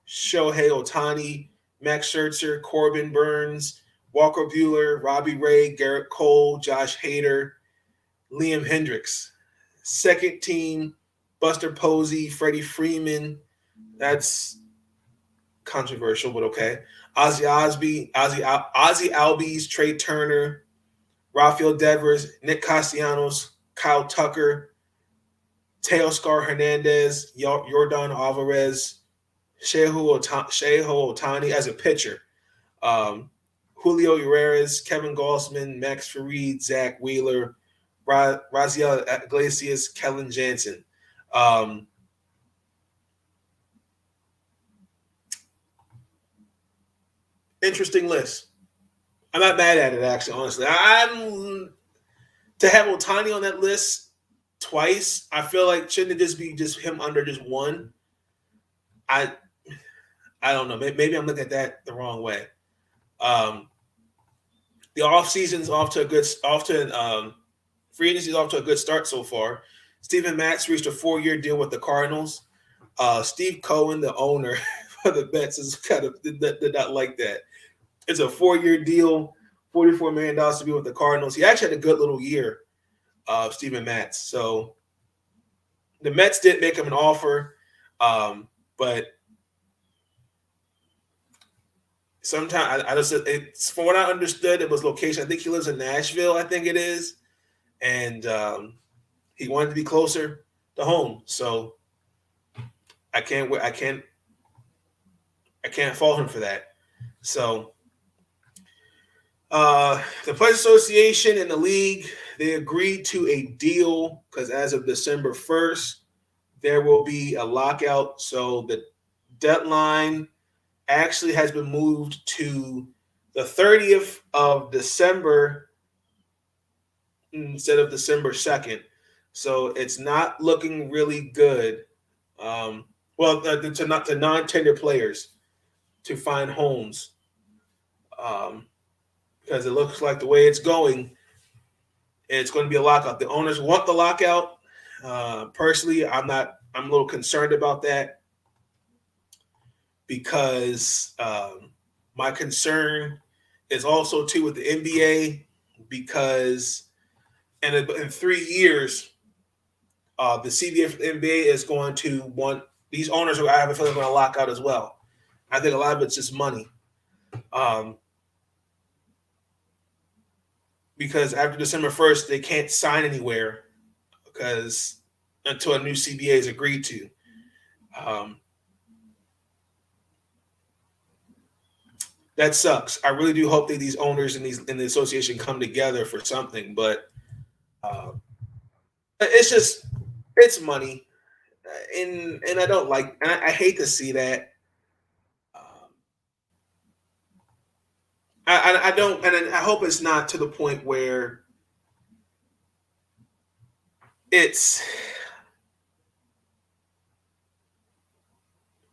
Shohei Ohtani, Max Scherzer, Corbin Burns, Walker Buehler, Robbie Ray, Garrett Cole, Josh Hader, Liam Hendricks. Second team, Buster Posey, Freddie Freeman. That's controversial, but okay. Ozzy Albies, Trey Turner, Rafael Devers, Nick Castellanos, Kyle Tucker, Teoscar Hernandez, Yordan Alvarez, Shohei Ohtani as a pitcher, Julio Urias, Kevin Gausman, Max Fried, Zach Wheeler, Raziel Iglesias, Kellen Jansen. Interesting list. I'm not mad at it, actually, honestly. I'm to have Ohtani on that list twice. I feel like shouldn't it just be just him under just one? I don't know. Maybe I'm looking at that the wrong way. The offseason's free agency's off to a good start so far. Steven Matz reached a 4-year deal with the Cardinals. Steve Cohen, the owner for the Mets, is kind of did not like that. It's a 4-year deal, $44 million to be with the Cardinals. He actually had a good little year, Steven Matz. So the Mets did make him an offer, but sometimes it's from what I understood, it was location. I think he lives in Nashville, I think it is, and he wanted to be closer to home. So I can't fault him for that. So the Players Association and the league, they agreed to a deal because as of December 1st, there will be a lockout. So the deadline actually has been moved to the 30th of December instead of December 2nd. So it's not looking really good. To non-tender players to find homes. Because it looks like the way it's going, it's going to be a lockout. The owners want the lockout. Personally, I'm a little concerned about that because my concern is also too with the NBA because in 3 years, the CBA for the NBA is going to want these owners who I have a feeling are going to lock out as well. I think a lot of it's just money. Because after December 1st, they can't sign anywhere because until a new CBA is agreed to. That sucks. I really do hope that these owners and the association come together for something, but it's money. And I don't like, and I hate to see that. I don't, and I hope it's not to the point where it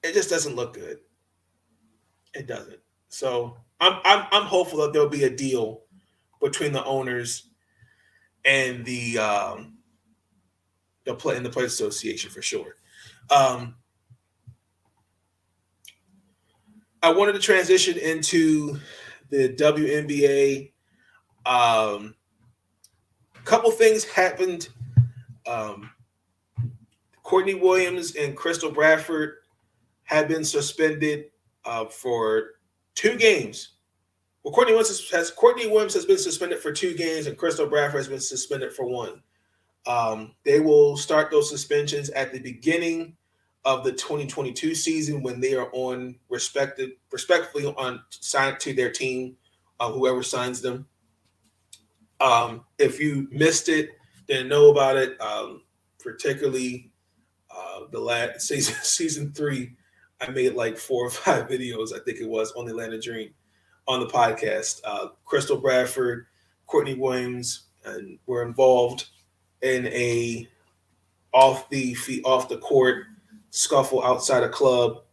just doesn't look good. It doesn't. So I'm hopeful that there'll be a deal between the owners and the Players Association for sure. I wanted to transition into the WNBA. Couple things happened. Courtney Williams and Crystal Bradford have been suspended for 2 games. Well, Courtney Williams has been suspended for 2 games, and Crystal Bradford has been suspended for 1. They will start those suspensions at the beginning of the 2022 season when they are on respectively on signed to their team, whoever signs them. If you missed it, didn't know about it, particularly the last season 3, I made like 4 or 5 videos, I think it was, on the Atlanta Dream on the podcast. Crystal Bradford, Courtney Williams, and were involved in a off the court scuffle outside a club,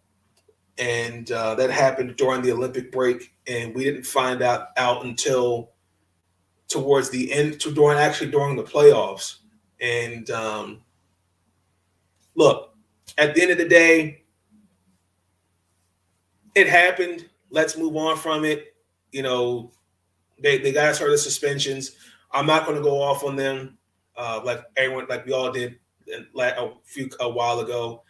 and that happened during the Olympic break, and we didn't find out until towards the end, during the playoffs. And look, at the end of the day, it happened. Let's move on from it. You know, they got started suspensions. I'm not going to go off on them like we all did a while ago.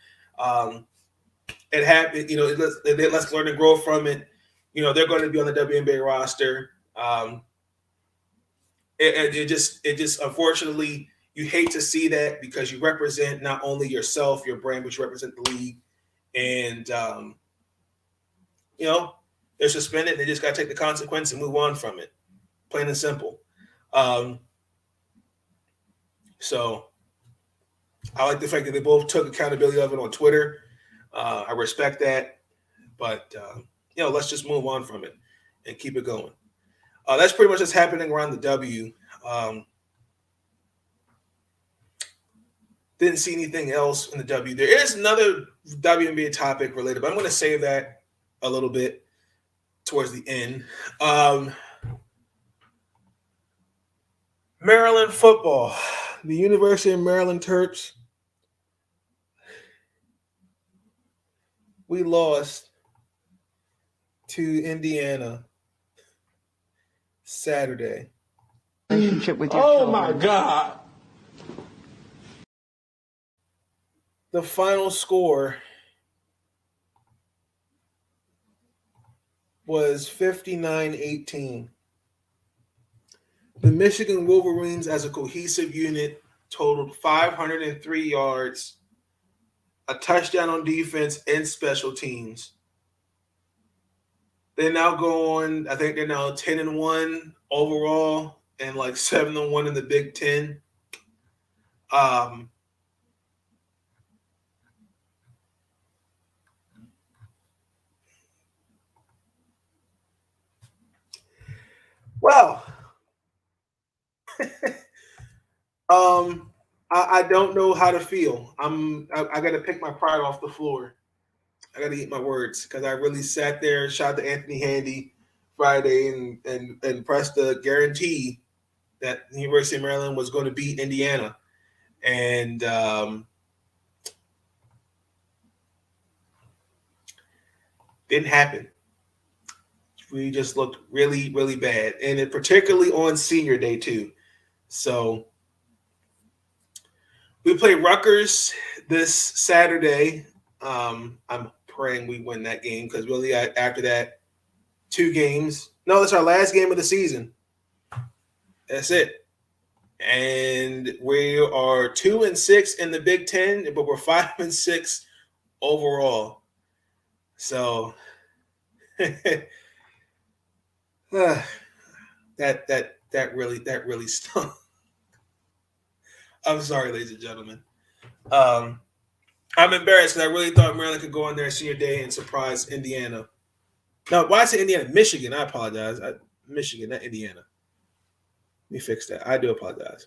It happened. You know, let's learn and grow from it. You know, they're going to be on the WNBA roster. It just unfortunately, you hate to see that, because you represent not only yourself, your brand, but you represent the league. And you know, they're suspended. They just got to take the consequence and move on from it, plain and simple. So I like the fact that they both took accountability of it on Twitter. I respect that, but you know, let's just move on from it and keep it going. That's pretty much what's happening around the W. Didn't see anything else in the W. There is another WNBA topic related, but I'm going to save that a little bit towards the end. Maryland football. The University of Maryland Terps. We lost to Indiana Saturday. Relationship with your Oh children. my God. The final score was 59-18. The Michigan Wolverines, as a cohesive unit, totaled 503 yards, a touchdown on defense, and special teams. They now go on, I think they're now 10-1 overall and like 7-1 in the Big Ten. Well, I don't know how to feel. I got to pick my pride off the floor. I got to eat my words, because I really sat there and shot to Anthony Handy Friday and pressed the guarantee that the University of Maryland was going to beat Indiana. And didn't happen. We just looked really, really bad. And it particularly on senior day too. So we play Rutgers this Saturday. I'm praying we win that game, because really after that, 2 games. No, that's our last game of the season. That's it. And we are 2-6 in the Big Ten, but we're 5-6 overall. So that really stung. I'm sorry, ladies and gentlemen. I'm embarrassed, because I really thought Maryland could go on their senior day and surprise Indiana. No, why I say Indiana? Michigan. I apologize. Michigan, not Indiana. Let me fix that. I do apologize.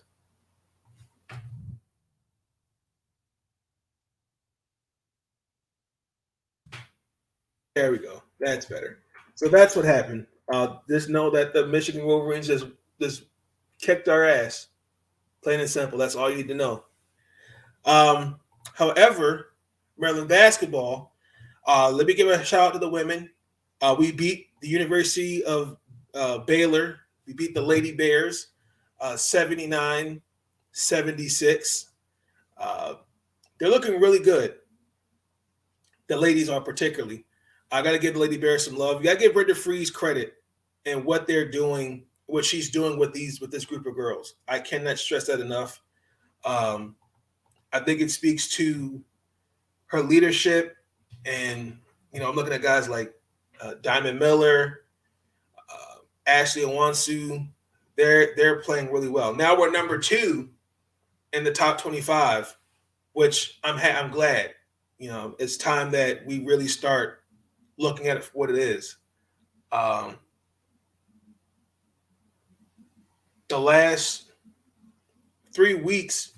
There we go. That's better. So that's what happened. Just know that the Michigan Wolverines just kicked our ass. Plain and simple. That's all you need to know. However, Maryland basketball, let me give a shout out to the women. We beat the University of Baylor. We beat the Lady Bears 79-76. They're looking really good. The ladies are particularly. I got to give the Lady Bears some love. You got to give Brenda Freeze credit in what they're doing, what she's doing with this group of girls. I cannot stress that enough. I think it speaks to her leadership, and I'm looking at guys like Diamond Miller, Ashley Owansu. They're playing really well. Now we're number 2 in the top 25, which I'm glad. It's time that we really start looking at it for what it is. The last 3 weeks,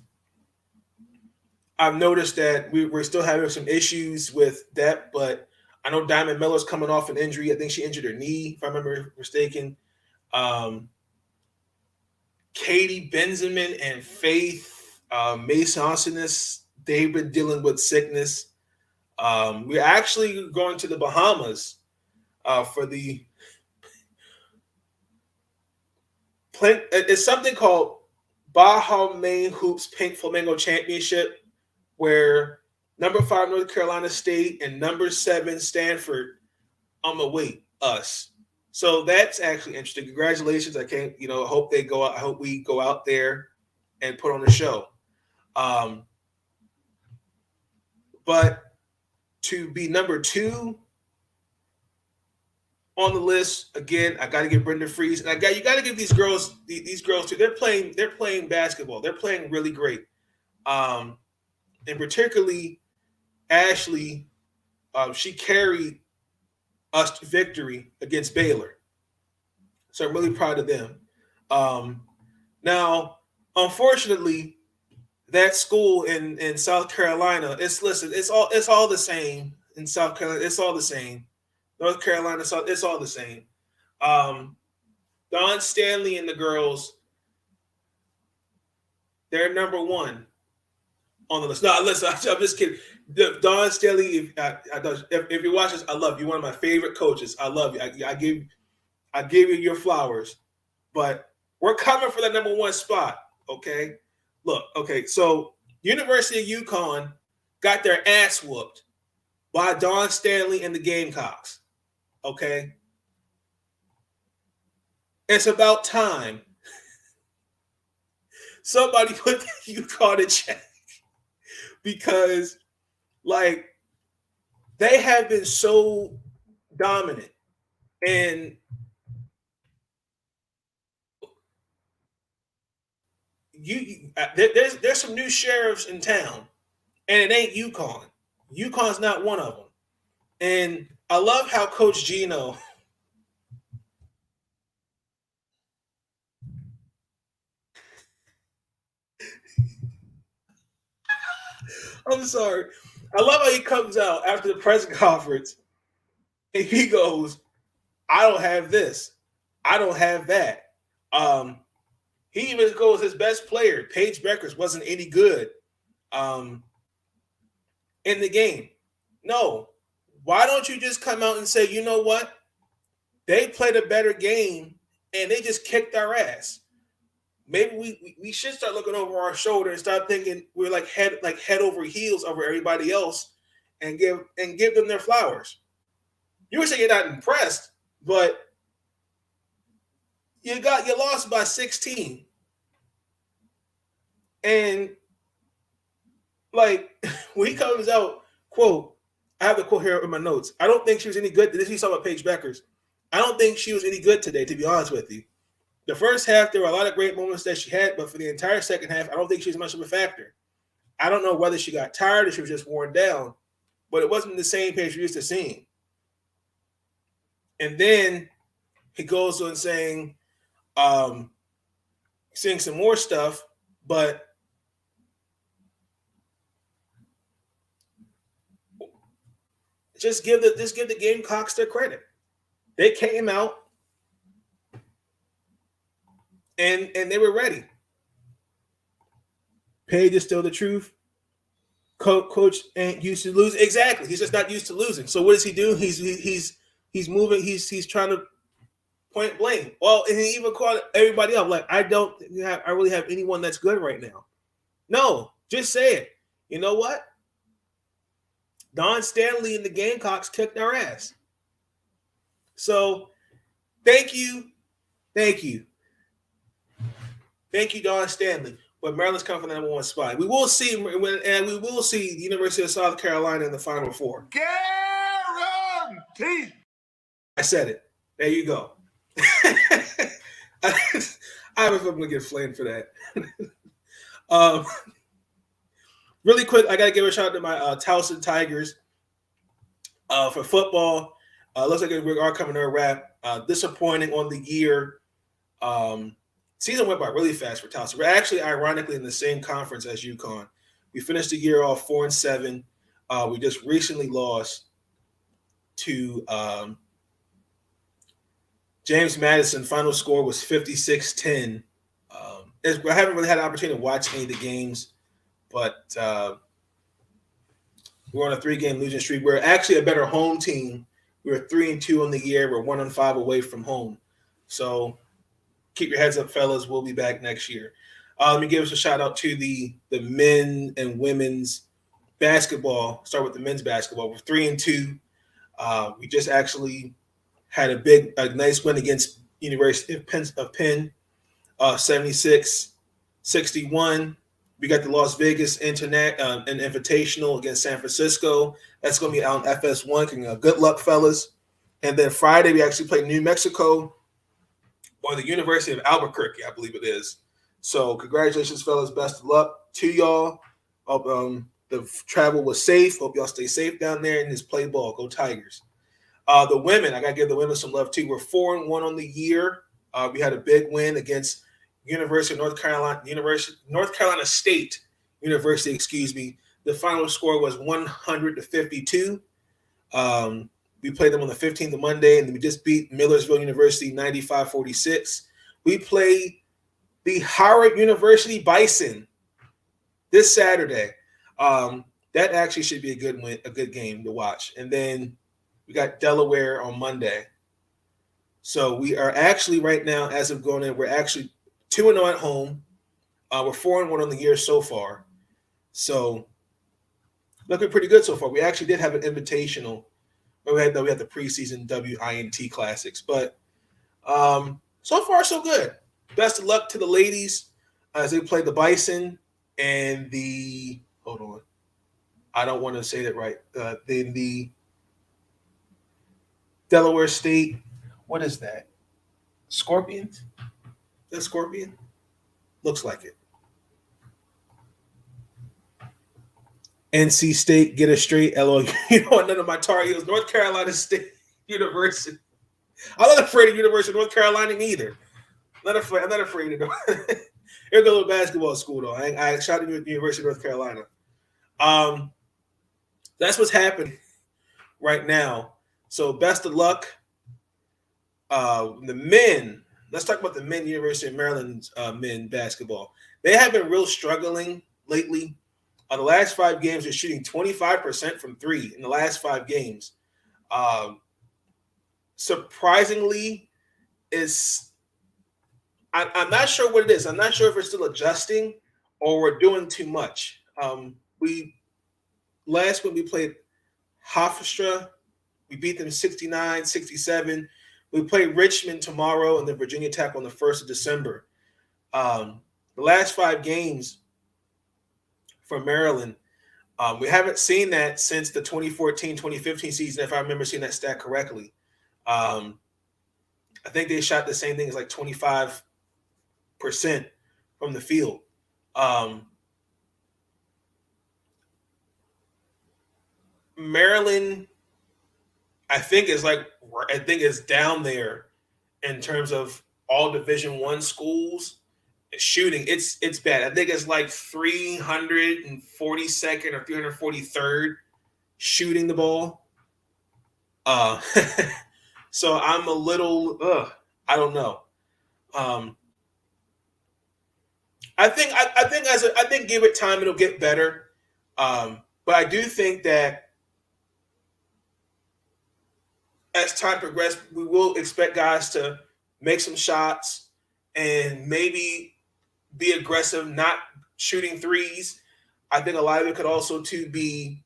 I've noticed that we're still having some issues with depth, but I know Diamond Miller's coming off an injury. I think she injured her knee, if I remember mistaken. Katie Benjamin and Faith Mason Austinus, they've been dealing with sickness. We're actually going to the Bahamas for the it's something called Baja Main Hoops Pink Flamingo Championship, where number 5 North Carolina State and number 7 Stanford await us. So that's actually interesting. Congratulations! I can't, hope they go out. I hope we go out there and put on a show. But to be number 2 on the list again, I got to give Brenda Fries, and you got to give these girls too. They're playing basketball. They're playing really great. And particularly Ashley, she carried us to victory against Baylor. So I'm really proud of them. Now, unfortunately, that school in South Carolina, it's all the same in South Carolina. It's all the same. North Carolina, it's all the same. Dawn Stanley and the girls, they're number 1 on the list. No, listen, I'm just kidding. Dawn Stanley, if you watch this, I love you. One of my favorite coaches. I love you. I give you your flowers. But we're coming for that number 1 spot, okay? Look, okay, so University of UConn got their ass whooped by Dawn Stanley and the Gamecocks, okay? It's about time somebody put UConn in check, because, they have been so dominant. And there's some new sheriffs in town, and it ain't UConn. UConn's not one of them. And I love how Coach Gino I'm sorry. I love how he comes out after the press conference and he goes, I don't have this. I don't have that. He even goes, his best player, Paige Beckers, wasn't any good in the game. No. Why don't you just come out and say, you know what? They played a better game and they just kicked our ass. Maybe we should start looking over our shoulder and start thinking we're head over heels over everybody else, and give them their flowers. You were saying you're not impressed, but you lost by 16. And when he comes out, quote, I have the quote here in my notes. I don't think she was any good. This is talking about Paige Beckers. I don't think she was any good today, to be honest with you. The first half, there were a lot of great moments that she had, but for the entire second half, I don't think she was much of a factor. I don't know whether she got tired or she was just worn down, but it wasn't the same Paige we used to seeing. And then he goes on saying some more stuff, but just give the Gamecocks their credit. They came out and they were ready. Paige is still the truth. Coach ain't used to lose. Exactly. He's just not used to losing. So what does he do? He's moving. He's trying to point blame. Well, and he even called everybody up. I really have anyone that's good right now. No, just say it. You know what? Dawn Stanley and the Gamecocks kicked our ass. So thank you, Dawn Stanley. but Maryland's coming for the number 1 spot. We will see, and we will see the University of South Carolina in the Final Four. Guaranteed. I said it. There you go. I have a feeling I'm going to get flamed for that. Really quick, I got to give a shout out to my Towson Tigers for football. Looks like we are coming to a wrap. Disappointing on the year. Season went by really fast for Towson. We're actually, ironically, in the same conference as UConn. We finished the year off 4-7. We just recently lost to James Madison. Final score was 56-10. I haven't really had an opportunity to watch any of the games, but we're on a 3-game losing streak. We're actually a better home team. We were 3-2 on the year. We're 1-5 away from home. So keep your heads up, fellas. We'll be back next year. Let me give us a shout out to the men and women's basketball. Start with the men's basketball. We're 3-2. We just actually had a nice win against University of Penn, 76-61. We got the Las Vegas an Invitational against San Francisco. That's going to be out on FS1. Good luck, fellas. And then Friday, we actually play New Mexico or the University of Albuquerque, I believe it is. So congratulations, fellas. Best of luck to y'all. Hope the travel was safe. Hope y'all stay safe down there and just play ball. Go Tigers. The women, I got to give the women some love too. We're 4-1 on the year. We had a big win against University of North Carolina State University, excuse me. The final score was 100-52. We played them on the 15th of Monday, and we just beat Millersville University 95-46. We play the Howard University Bison this Saturday. That actually should be a good game to watch. And then we got Delaware on Monday. So we are actually right now, as of going in, we're actually 2-0 at home. We're 4-1 on the year so far. So looking pretty good so far. We actually did have an invitational. We had the preseason WINT classics. But so far, so good. Best of luck to the ladies as they play the Bison and the – hold on. I don't want to say that right. Then the Delaware State – what is that? Scorpions? That Scorpion? Looks like it. NC State, get it straight. LOU. You know what? None of my Tar Heels. North Carolina State University. I'm not afraid of University of North Carolina either. I'm not afraid of them. They're a good little basketball school, though. I shot at the University of North Carolina. That's what's happening right now. So best of luck. The men. Let's talk about the men. University of Maryland's men basketball. They have been real struggling lately. The last 5 games, they're shooting 25% from 3 in the last 5 games. Surprisingly, I'm not sure what it is. I'm not sure if we're still adjusting or we're doing too much. When we played Hofstra, we beat them 69-67. We play Richmond tomorrow and then Virginia Tech on the 1st of December. The last 5 games for Maryland, we haven't seen that since the 2014-2015 season, if I remember seeing that stat correctly. I think they shot the same thing as like 25% from the field. Maryland, I think is down there in terms of all Division I schools shooting. It's bad. I think it's like 342nd or 343rd shooting the ball. So I'm a little I don't know. I think give it time, it'll get better. But I do think that as time progresses, we will expect guys to make some shots and maybe be aggressive, not shooting threes. I think a lot of it could also be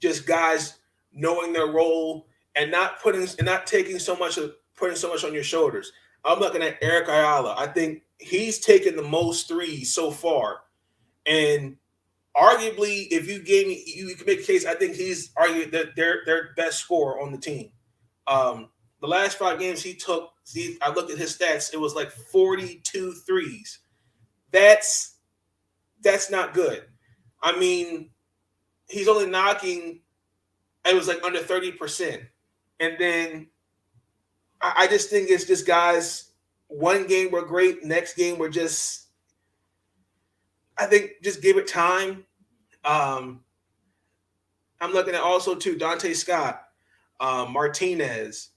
just guys knowing their role and putting so much on your shoulders. I'm looking at Eric Ayala. I think he's taken the most threes so far. And arguably, if you gave me, you could make a case, I think he's arguably their best scorer on the team. The last 5 games he took, I looked at his stats, it was like 42 threes. That's not good. I mean, he's only knocking, it was like under 30%. And then I just think it's just guys, one game were great, next game were just, I think just give it time. I'm looking at also too, Dante Scott, Martinez,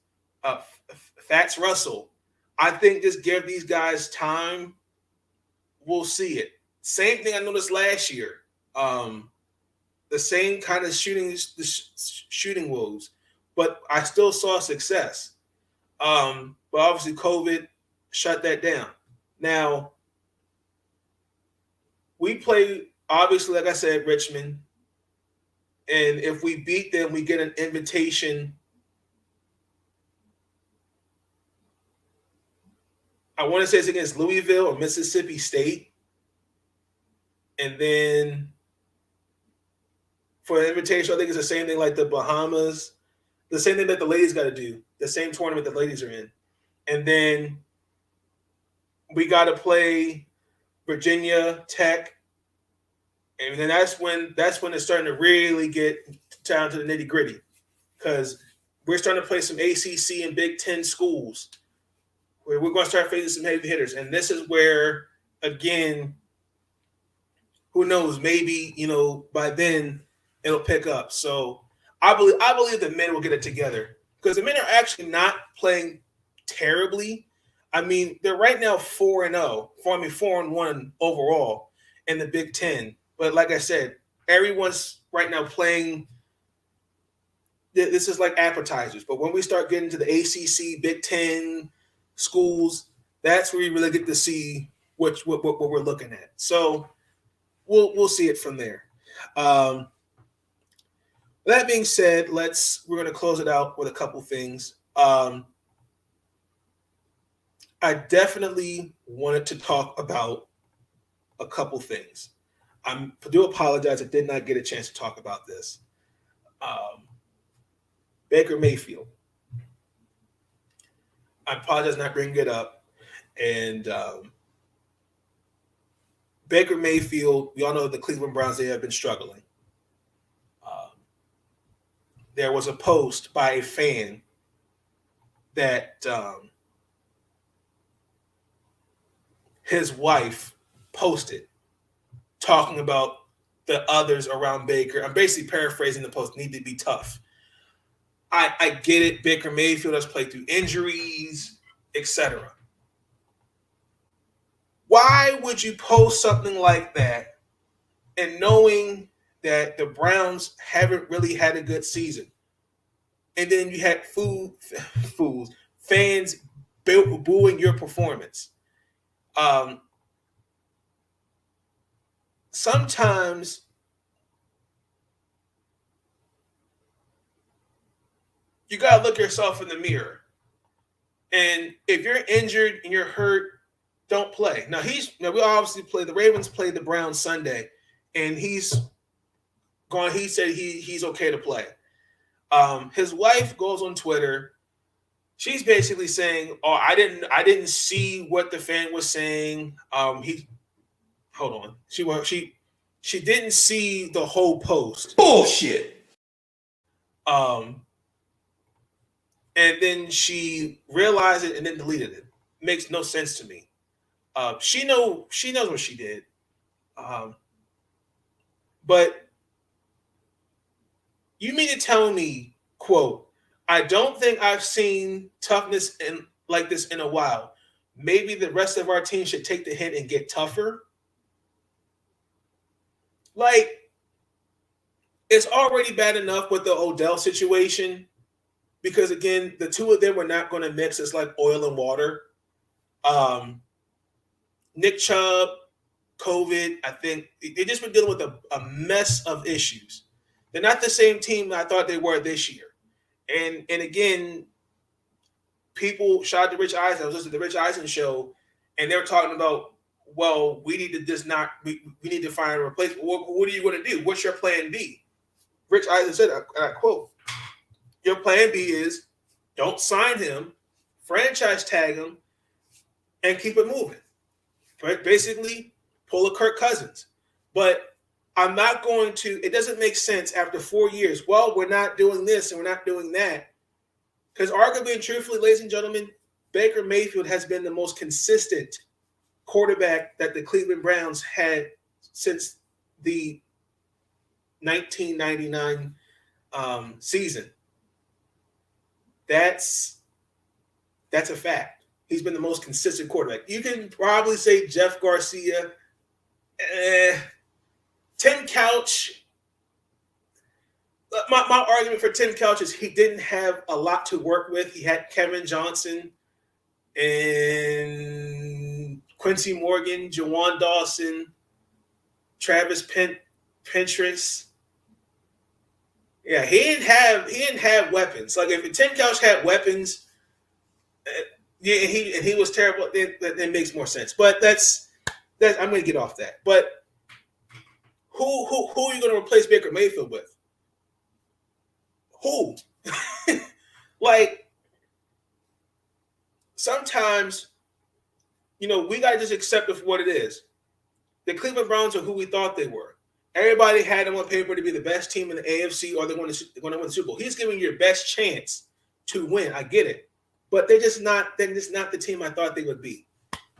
Fats Russell. I think just give these guys time. We'll see it. Same thing I noticed last year. The same kind of shooting woes, but I still saw success. But obviously COVID shut that down. Now, we play, obviously, like I said, Richmond. And if we beat them, we get an invitation. I want to say it's against Louisville or Mississippi State. And then for the invitation, I think it's the same thing like the Bahamas, the same thing that the ladies got to do, the same tournament the ladies are in. And then we got to play Virginia Tech. And then that's when it's starting to really get down to the nitty gritty, because we're starting to play some ACC and Big Ten schools where we're going to start facing some heavy hitters. And this is where, again, who knows, maybe, by then it'll pick up. So I believe the men will get it together, because the men are actually not playing terribly. I mean, they're right now 4-0, 4-1 overall in the Big Ten. But like I said, everyone's right now playing. This is like appetizers. But when we start getting to the ACC, Big Ten schools, that's where you really get to see what we're looking at. So we'll see it from there. That being said, we're going to close it out with a couple things. I definitely wanted to talk about a couple things. I do apologize. I did not get a chance to talk about this. Baker Mayfield. I apologize not bringing it up. And Baker Mayfield, we all know the Cleveland Browns, they have been struggling. There was a post by a fan that his wife posted talking about the others around Baker. I'm basically paraphrasing the post, need to be tough. I get it. Baker Mayfield has played through injuries, etc. Why would you post something like that and knowing that the Browns haven't really had a good season? And then you had fans booing your performance. Sometimes you got to look yourself in the mirror. And if you're injured and you're hurt, don't play. Now we obviously play. The Ravens played the Browns Sunday, and he said he's okay to play. His wife goes on Twitter. She's basically saying, "Oh, I didn't see what the fan was saying." Hold on. She didn't see the whole post. Bullshit. And then she realized it and then deleted it. Makes no sense to me. She knows what she did. But you mean to tell me, quote, I don't think I've seen toughness like this in a while. Maybe the rest of our team should take the hint and get tougher. Like, it's already bad enough with the Odell situation, because, again, the two of them were not going to mix. It's like oil and water. Nick Chubb, COVID, I think they just been dealing with a mess of issues. They're not the same team I thought they were this year. And again, people shout out to Rich Eisen. I was listening to the Rich Eisen show, and they're talking about, well, we need to we need to find a replacement. What are you going to do? What's your plan B? Rich Eisen said, and I quote, your plan B is don't sign him, franchise tag him, and keep it moving. Right? Basically, pull a Kirk Cousins. But I'm not going to, it doesn't make sense after 4 years. Well, we're not doing this and we're not doing that. Because arguably and truthfully, ladies and gentlemen, Baker Mayfield has been the most consistent quarterback that the Cleveland Browns had since the 1999 season. That's a fact. He's been the most consistent quarterback. You can probably say Jeff Garcia, Tim Couch. My argument for Tim Couch is he didn't have a lot to work with. He had Kevin Johnson and Quincy Morgan, Jawan Dawson, Travis Pentress. Yeah, he didn't have weapons. Like if Tim Couch had weapons, he was terrible. That makes more sense. But that's I'm going to get off that. But who are you going to replace Baker Mayfield with? Who? Like sometimes, we got to just accept it for what it is. The Cleveland Browns are who we thought they were. Everybody had them on paper to be the best team in the AFC, or they're going to win the Super Bowl. He's giving you your best chance to win. I get it, but they're just not the team I thought they would be.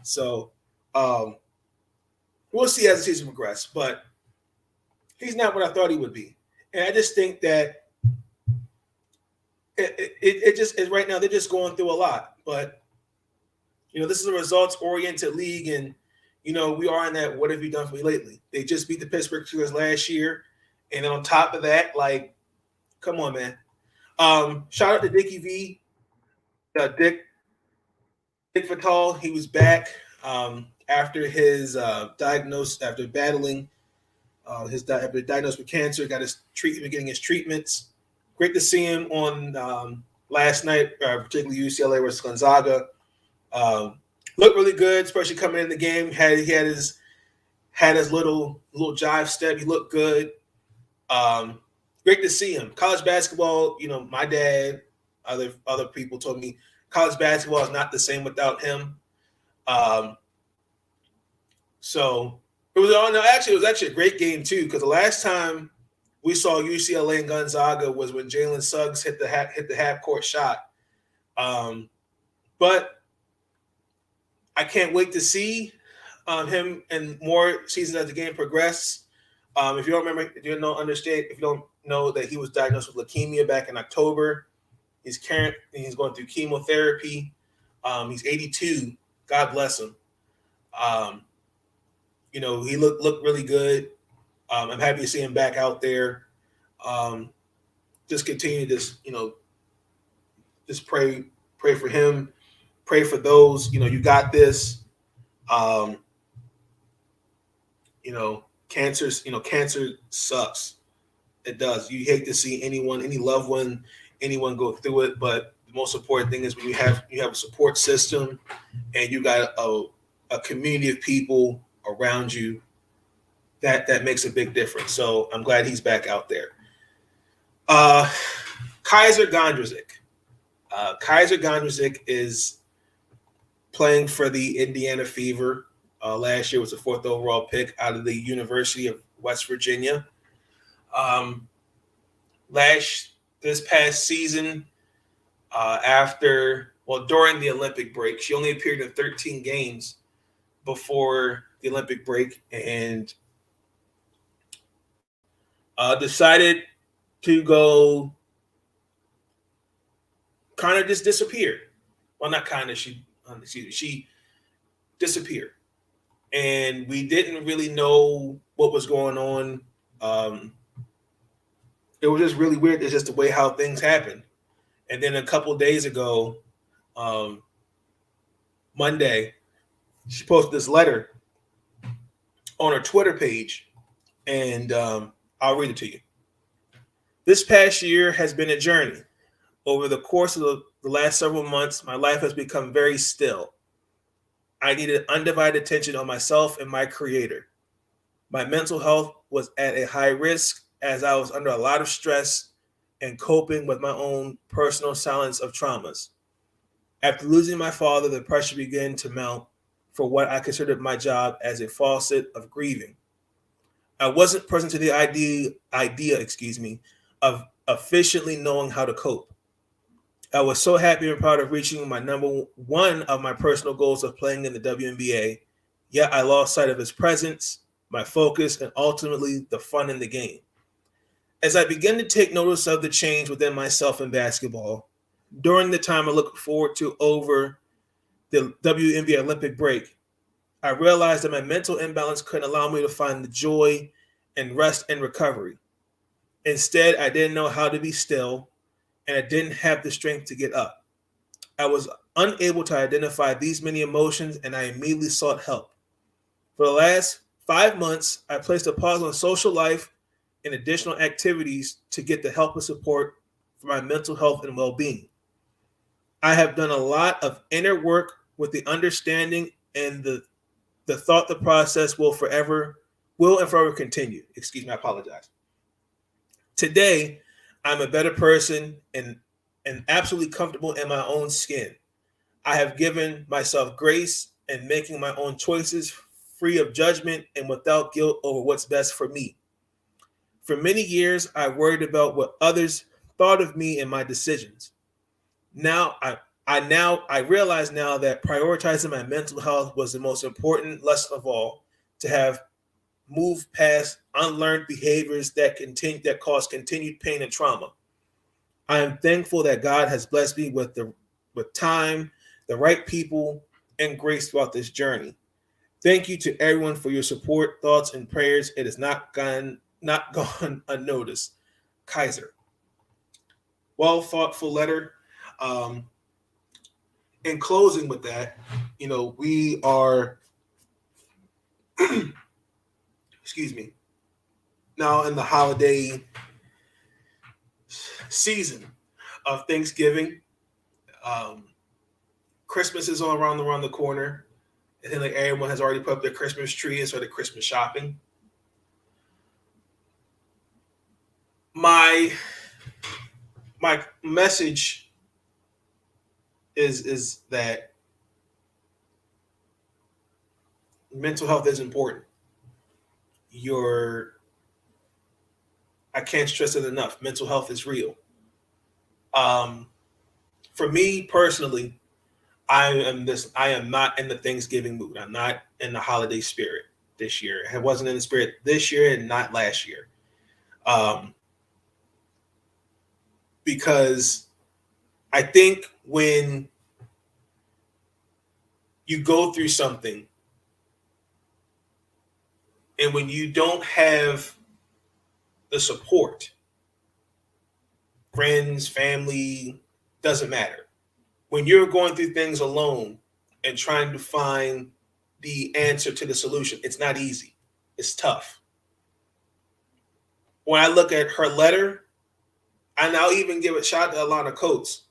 So we'll see as the season progresses. But he's not what I thought he would be, and I just think that it just is right now. They're just going through a lot, but this is a results-oriented league, and we are in that what have you done for me lately? They just beat the Pittsburgh Steelers last year. And then on top of that, like, come on, man. Shout out to Dickie V. Dick Fatal. He was back after his diagnosis, after battling after diagnosed with cancer, got his treatment, getting his treatments. Great to see him on last night, particularly UCLA versus Gonzaga. Looked really good, especially coming in the game. He had his little jive step. He looked good. Great to see him. College basketball, my dad, other people told me college basketball is not the same without him. So it was actually a great game too, because the last time we saw UCLA and Gonzaga was when Jalen Suggs hit the half court shot. But I can't wait to see him in more seasons as the game progresses. If you don't remember, if you don't know that he was diagnosed with leukemia back in October, he's going through chemotherapy. He's 82. God bless him. He looked really good. I'm happy to see him back out there. Just continue this, just pray for him. Pray for those, you got this. Cancer sucks. It does. You hate to see any loved one, anyone go through it. But the most important thing is when you have a support system and you got a community of people around you, that makes a big difference. So I'm glad he's back out there. Kysre Gondrezick. Kysre Gondrezick is playing for the Indiana Fever. Last year was the 4th overall pick out of the University of West Virginia. This past season, during the Olympic break, she only appeared in 13 games before the Olympic break, and decided to go kind of just disappear. Well, not kind of, she disappeared. And we didn't really know what was going on. It was just really weird. It's just the way how things happen. And then a couple of days ago, Monday, she posted this letter on her Twitter page, and I'll read it to you. This past year has been a journey. Over the course of the last several months, my life has become very still. I needed undivided attention on myself and my creator. My mental health was at a high risk as I was under a lot of stress and coping with my own personal silence of traumas. After losing my father, the pressure began to mount for what I considered my job as a faucet of grieving. I wasn't present to the idea, of efficiently knowing how to cope. I was so happy and proud of reaching my number one of my personal goals of playing in the WNBA, yet I lost sight of his presence, my focus, and ultimately the fun in the game. As I began to take notice of the change within myself in basketball, during the time I look forward to over the WNBA Olympic break, I realized that my mental imbalance couldn't allow me to find the joy and rest and recovery. Instead, I didn't know how to be still, and I didn't have the strength to get up. I was unable to identify these many emotions, and I immediately sought help. For the last 5 months, I placed a pause on social life and additional activities to get the help and support for my mental health and well-being. I have done a lot of inner work with the understanding and the thought the process will and forever continue. Excuse me, I apologize. Today, I'm a better person and absolutely comfortable in my own skin. I have given myself grace and making my own choices free of judgment and without guilt over what's best for me. For many years, I worried about what others thought of me and my decisions. Now, I realize now that prioritizing my mental health was the most important lesson of all, to have moved past unlearned behaviors that cause continued pain and trauma. I am thankful that God has blessed me with time, the right people, and grace throughout this journey. Thank you to everyone for your support, thoughts, and prayers. It has not gone unnoticed. Kysre. Well thoughtful letter. In closing with that, we are excuse me, now in the holiday season of Thanksgiving. Christmas is all around the corner. I think everyone has already put up their Christmas tree and started Christmas shopping. My message is that mental health is important. I can't stress it enough. Mental health is real. For me personally, I am not in the Thanksgiving mood. I'm not in the holiday spirit this year. I wasn't in the spirit this year and not last year. Because I think when you go through something and when you don't have the support, friends, family, doesn't matter. When you're going through things alone and trying to find the answer to the solution, it's not easy. It's tough. When I look at her letter, and I'll even give a shout to Alana Coates,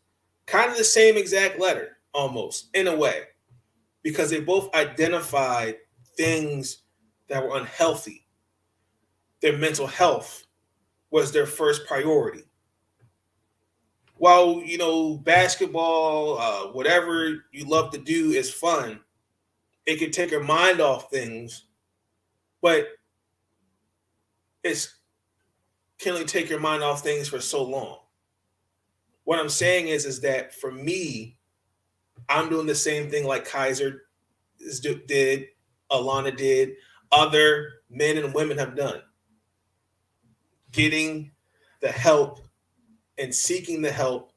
kind of the same exact letter, almost, in a way, because they both identified things that were unhealthy. Their mental health was their first priority. While, basketball, whatever you love to do is fun, it can take your mind off things, but it can only take your mind off things for so long. What I'm saying is that for me, I'm doing the same thing like Kysre did, Alana did, other men and women have done. Getting the help and seeking the help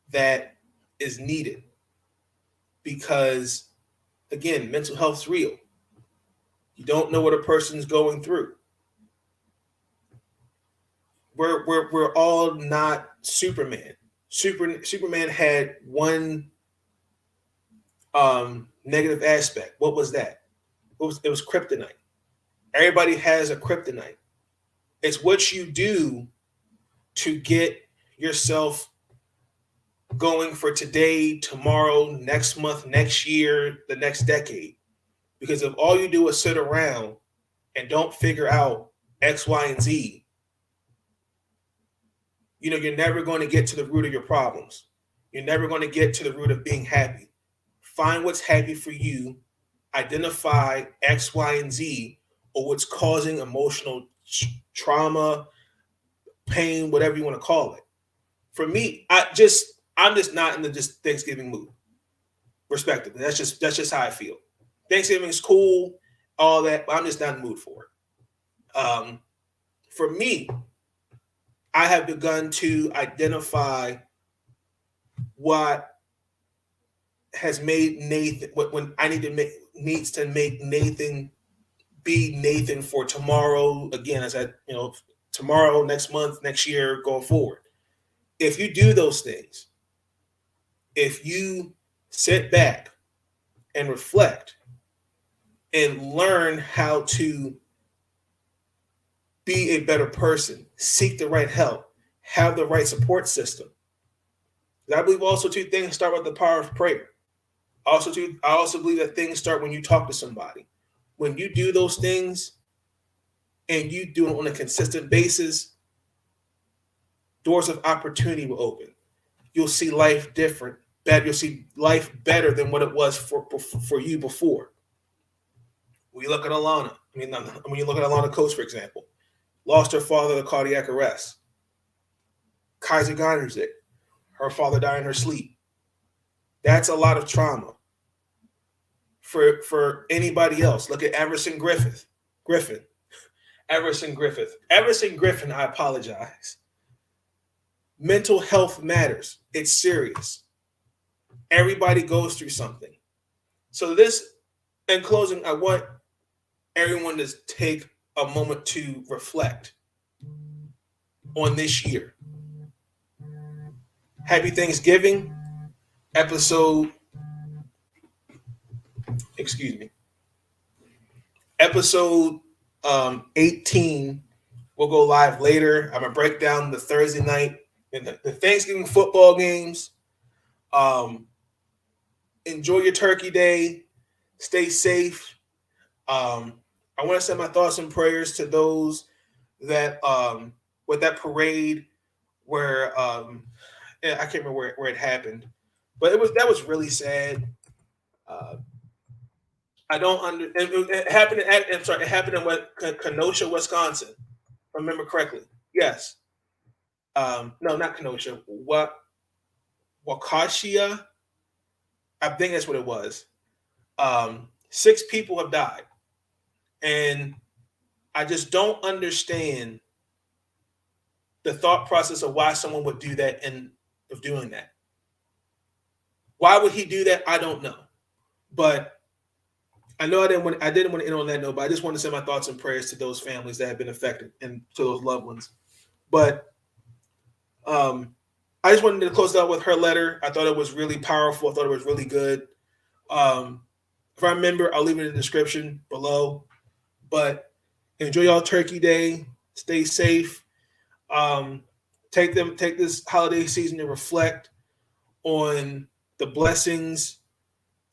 that is needed. Because, again, mental health is real. You don't know what a person's going through. We're all not Superman. Superman had one negative aspect. What was that? It was kryptonite. Everybody has a kryptonite. It's what you do to get yourself going for today, tomorrow, next month, next year, the next decade. Because if all you do is sit around and don't figure out X, Y, and Z, you're never going to get to the root of your problems. You're never going to get to the root of being happy. Find what's happy for you, identify X, Y, and Z, or what's causing emotional trauma, pain, whatever you want to call it. For me, I'm just not in the just Thanksgiving mood. Respectively, that's just how I feel. Thanksgiving is cool, all that, but I'm just not in the mood for it. For me, I have begun to identify what has made Nathan, when I needs to make Nathan be Nathan for tomorrow. Again, I said, tomorrow, next month, next year, going forward. If you do those things, if you sit back and reflect and learn how to be a better person, seek the right help, have the right support system. I believe also two things start with the power of prayer. I also believe that things start when you talk to somebody. When you do those things and you do it on a consistent basis, doors of opportunity will open. You'll see life different, better. You'll see life better than what it was for you before. When you look at Alana, when you look at Alana Coates, for example, lost her father to cardiac arrest. Kysre Gondrezick, her father died in her sleep. That's a lot of trauma. For anybody else, look at Everson Griffin, I apologize. Mental health matters. It's serious. Everybody goes through something. So this, in closing, I want everyone to take a moment to reflect on this year. Happy Thanksgiving, episode 18 will go live later. I'm going to break down the Thursday night and the Thanksgiving football games. Enjoy your turkey day. Stay safe. I want to send my thoughts and prayers to those that with that parade where I can't remember where it happened, but that was really sad. I don't it happened. It happened in Kenosha, Wisconsin, if I remember correctly. Yes. No, not Kenosha. Waukesha. I think that's what it was. 6 people have died. And I just don't understand the thought process of why someone would do that and of doing that. Why would he do that? I don't know. But I know I didn't want to end on that note, but I just want to send my thoughts and prayers to those families that have been affected and to those loved ones. But I just wanted to close out with her letter. I thought it was really powerful. I thought it was really good. If I remember, I'll leave it in the description below. But enjoy y'all Turkey Day. Stay safe. Take this holiday season to reflect on the blessings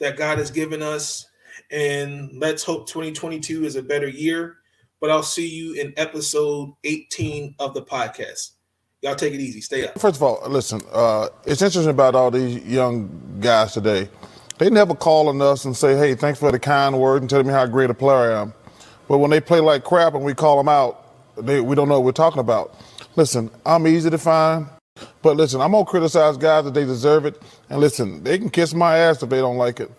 that God has given us. And let's hope 2022 is a better year. But I'll see you in episode 18 of the podcast. Y'all take it easy. Stay up. First of all, listen, it's interesting about all these young guys today. They never call on us and say, hey, thanks for the kind word and telling me how great a player I am. But when they play like crap and we call them out, we don't know what we're talking about. Listen, I'm easy to find. But listen, I'm going to criticize guys that they deserve it. And listen, they can kiss my ass if they don't like it.